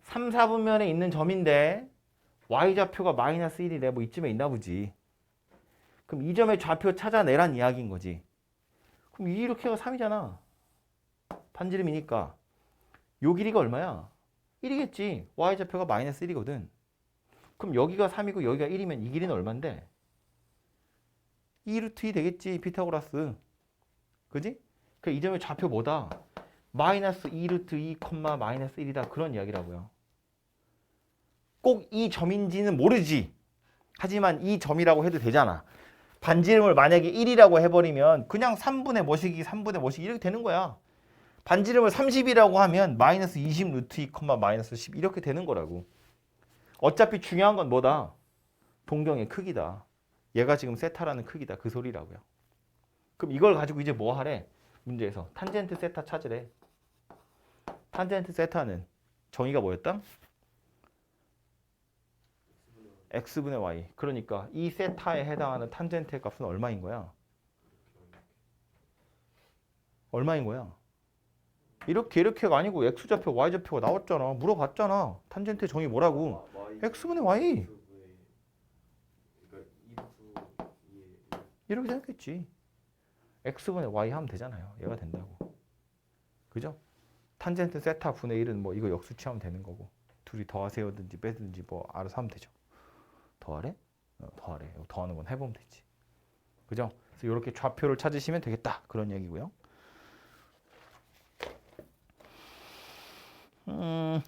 3, 4분면에 있는 점인데 y좌표가 마이너스 1이래. 뭐 이쯤에 있나 보지. 그럼 이 점의 좌표 찾아내란 이야기인 거지. 그럼 이렇게가 3이잖아. 반지름이니까. 요 길이가 얼마야? 1이겠지. y좌표가 마이너스 1이거든. 그럼 여기가 3이고 여기가 1이면 이 길이는 얼만데? 2 루트 2 되겠지. 피타고라스. 그지? 그 이 점의 좌표 뭐다? 마이너스 2 루트 2, 마이너스 1이다. 그런 이야기라고요. 꼭 이 점인지는 모르지. 하지만 이 점이라고 해도 되잖아. 반지름을 만약에 1이라고 해버리면 그냥 3분의 뭐시기 3분의 뭐시기 이렇게 되는 거야. 반지름을 30이라고 하면 마이너스 20 루트 2, 마이너스 10 이렇게 되는 거라고. 어차피 중요한 건 뭐다? 동경의 크기다. 얘가 지금 세타라는 크기다. 그 소리라고요. 그럼 이걸 가지고 이제 뭐 하래? 문제에서 탄젠트 세타 찾으래. 탄젠트 세타는 정의가 뭐였다? x분의 y. 그러니까 이 세타에 해당하는 탄젠트의 값은 얼마인 거야? 얼마인 거야? 이렇게가 아니고 x좌표, y좌표가 나왔잖아. 물어봤잖아. 탄젠트의 정의 뭐라고? x분의 y. 이렇게 생각했지. x분의 y 하면 되잖아요. 얘가 된다고. 그죠? 탄젠트 세타 분의 1은 뭐 이거 역수치하면 되는 거고. 둘이 더하세요든지 빼든지 뭐 알아서 하면 되죠. 더하래? 더하래. 더하는 건 해보면 되지. 그죠? 그래서 이렇게 좌표를 찾으시면 되겠다. 그런 얘기고요.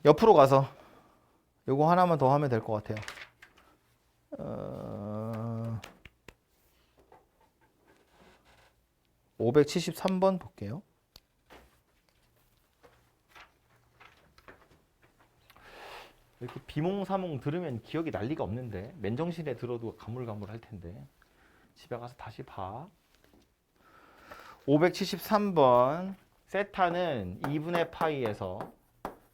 옆으로 가서 요거 하나만 더 하면 될 것 같아요. 573번 볼게요. 이렇게 비몽사몽 들으면 기억이 날 리가 없는데 맨정신에 들어도 가물가물할 텐데 집에 가서 다시 봐. 573번 세타는 2분의 파이에서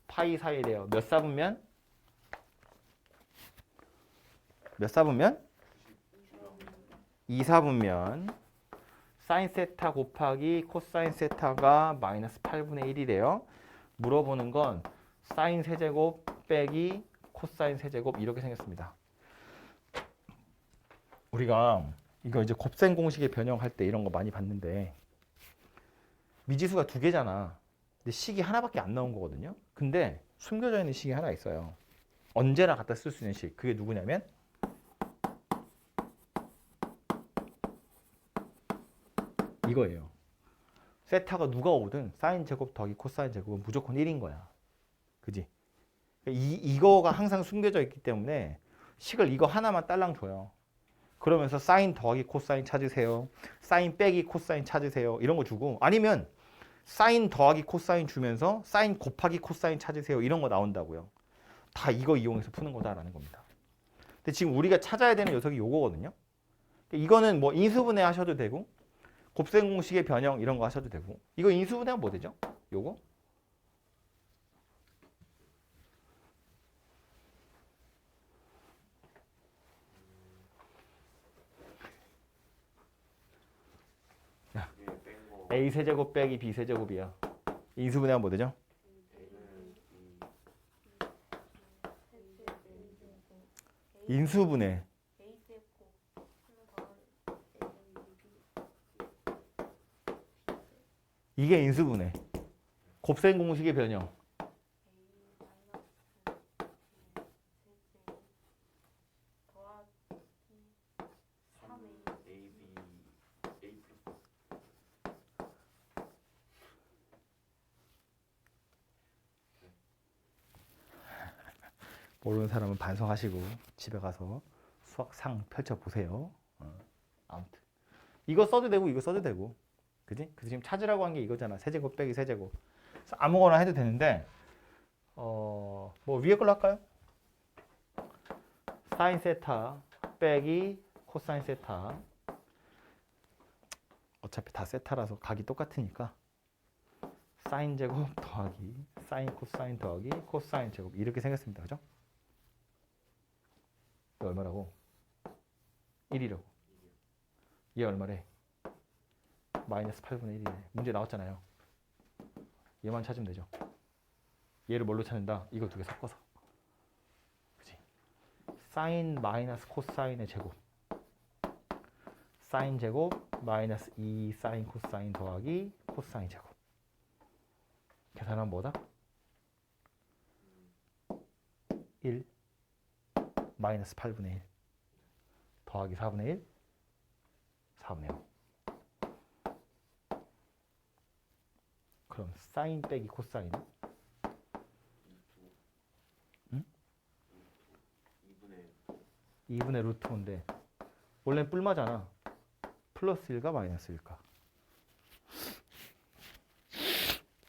파이 사이래요. 몇 사분면? 몇 사분면? 2사분면 사인 세타 곱하기 코사인 세타가 마이너스 8분의 1이래요. 물어보는 건 사인 세제곱 빼기 코사인 세제곱 이렇게 생겼습니다. 우리가 이거 이제 곱셈 공식의 변형할 때 이런 거 많이 봤는데 미지수가 두 개잖아. 근데 식이 하나밖에 안 나온 거거든요. 근데 숨겨져 있는 식이 하나 있어요. 언제나 갖다 쓸 수 있는 식. 그게 누구냐면 이거예요. 세타가 누가 오든 사인 제곱 더하기 코사인 제곱은 무조건 1인 거야. 그지? 이거가 항상 숨겨져 있기 때문에 식을 이거 하나만 딸랑 줘요. 그러면서 사인 더하기 코사인 찾으세요. 사인 빼기 코사인 찾으세요. 이런 거 주고 아니면 사인 더하기 코사인 주면서 사인 곱하기 코사인 찾으세요. 이런 거 나온다고요. 다 이거 이용해서 푸는 거다라는 겁니다. 근데 지금 우리가 찾아야 되는 녀석이 요거거든요. 이거는 뭐 인수분해 하셔도 되고 곱셈 공식의 변형 이런 거 하셔도 되고 이거 인수분해하면 뭐 되죠? 요거? a 세제곱 빼기 b 세제곱이야. 인수분해하면 뭐 되죠? 인수분해. 이게 인수분해. 곱셈 공식의 변형. 모르는 사람은 반성하시고 집에 가서 수학상 펼쳐보세요. 아무튼 이거 써도 되고 이거 써도 되고 그지? 그래서 지금 찾으라고 한 게 이거잖아. 세제곱 빼기 세제곱. 그래서 아무거나 해도 되는데 뭐 위에 걸로 할까요? 사인 세타 빼기 코사인 세타. 어차피 다 세타라서 각이 똑같으니까 사인 제곱 더하기 사인 코사인 더하기 코사인 제곱 이렇게 생겼습니다. 그죠? 이거 얼마라고? 1이라고. 얘 얼마래? 마이너스 8분의 1이네. 문제 나왔잖아요. 얘만 찾으면 되죠. 얘를 뭘로 찾는다? 이거 두 개 섞어서. 그치? 사인 마이너스 코사인의 제곱. 사인 제곱 마이너스 2 사인 코사인 더하기 코사인 제곱. 계산하면 뭐다? 1 마이너스 8분의 1 더하기 4분의 1 4분의 5. 그럼 사인 빼기 코사인은? 2분의 루트 5인데 원래는 뿔마잖아. 플러스 1가 마이너스 1가.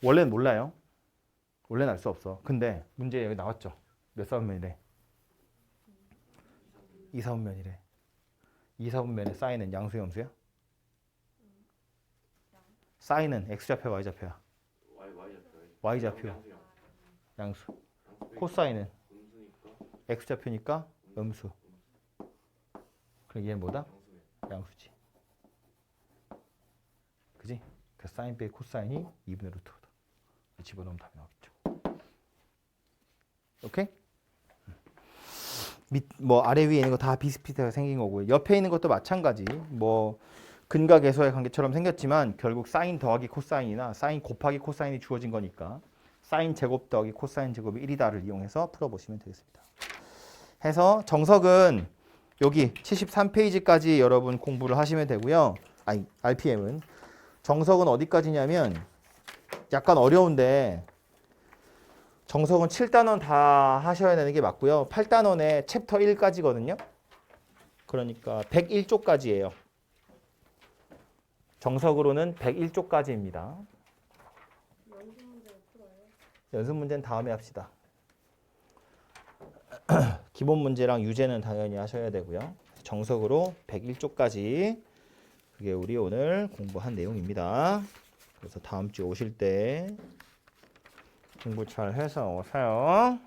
원래는 몰라요. 원래는 알 수 없어. 근데 문제 여기 나왔죠. 몇 사분면이래? 2사분면이래. 2사분면의 사인은 양수야 음수야? 사인은 x좌표 y좌표야? y좌표. 양수. 코사인은 x좌표니까 음수. 그럼 얘는 뭐다? 양수지. 그지? 그래서 사인 빼기 코사인이 2분의 루트 5다. 집어넣으면 답이 나오겠죠. 오케이? 뭐 아래 위에 있는 거 다 비슷비슷하게 생긴 거고요. 옆에 있는 것도 마찬가지. 뭐 근과 계수의 관계처럼 생겼지만 결국 사인 더하기 코사인이나 사인 곱하기 코사인이 주어진 거니까 사인 제곱 더하기 코사인 제곱이 1이다를 이용해서 풀어보시면 되겠습니다. 해서 정석은 여기 73페이지까지 여러분 공부를 하시면 되고요. 아니, RPM은. 정석은 어디까지냐면 약간 어려운데 정석은 7단원 다 하셔야 되는 게 맞고요. 8단원에 챕터 1까지거든요. 그러니까 101쪽까지예요. 정석으로는 101쪽까지입니다. 연습 문제를 풀어요. 연습 문제는 다음에 합시다. 기본 문제랑 유제는 당연히 하셔야 되고요. 정석으로 101쪽까지 그게 우리 오늘 공부한 내용입니다. 그래서 다음 주에 오실 때 공부 잘 해서 오세요.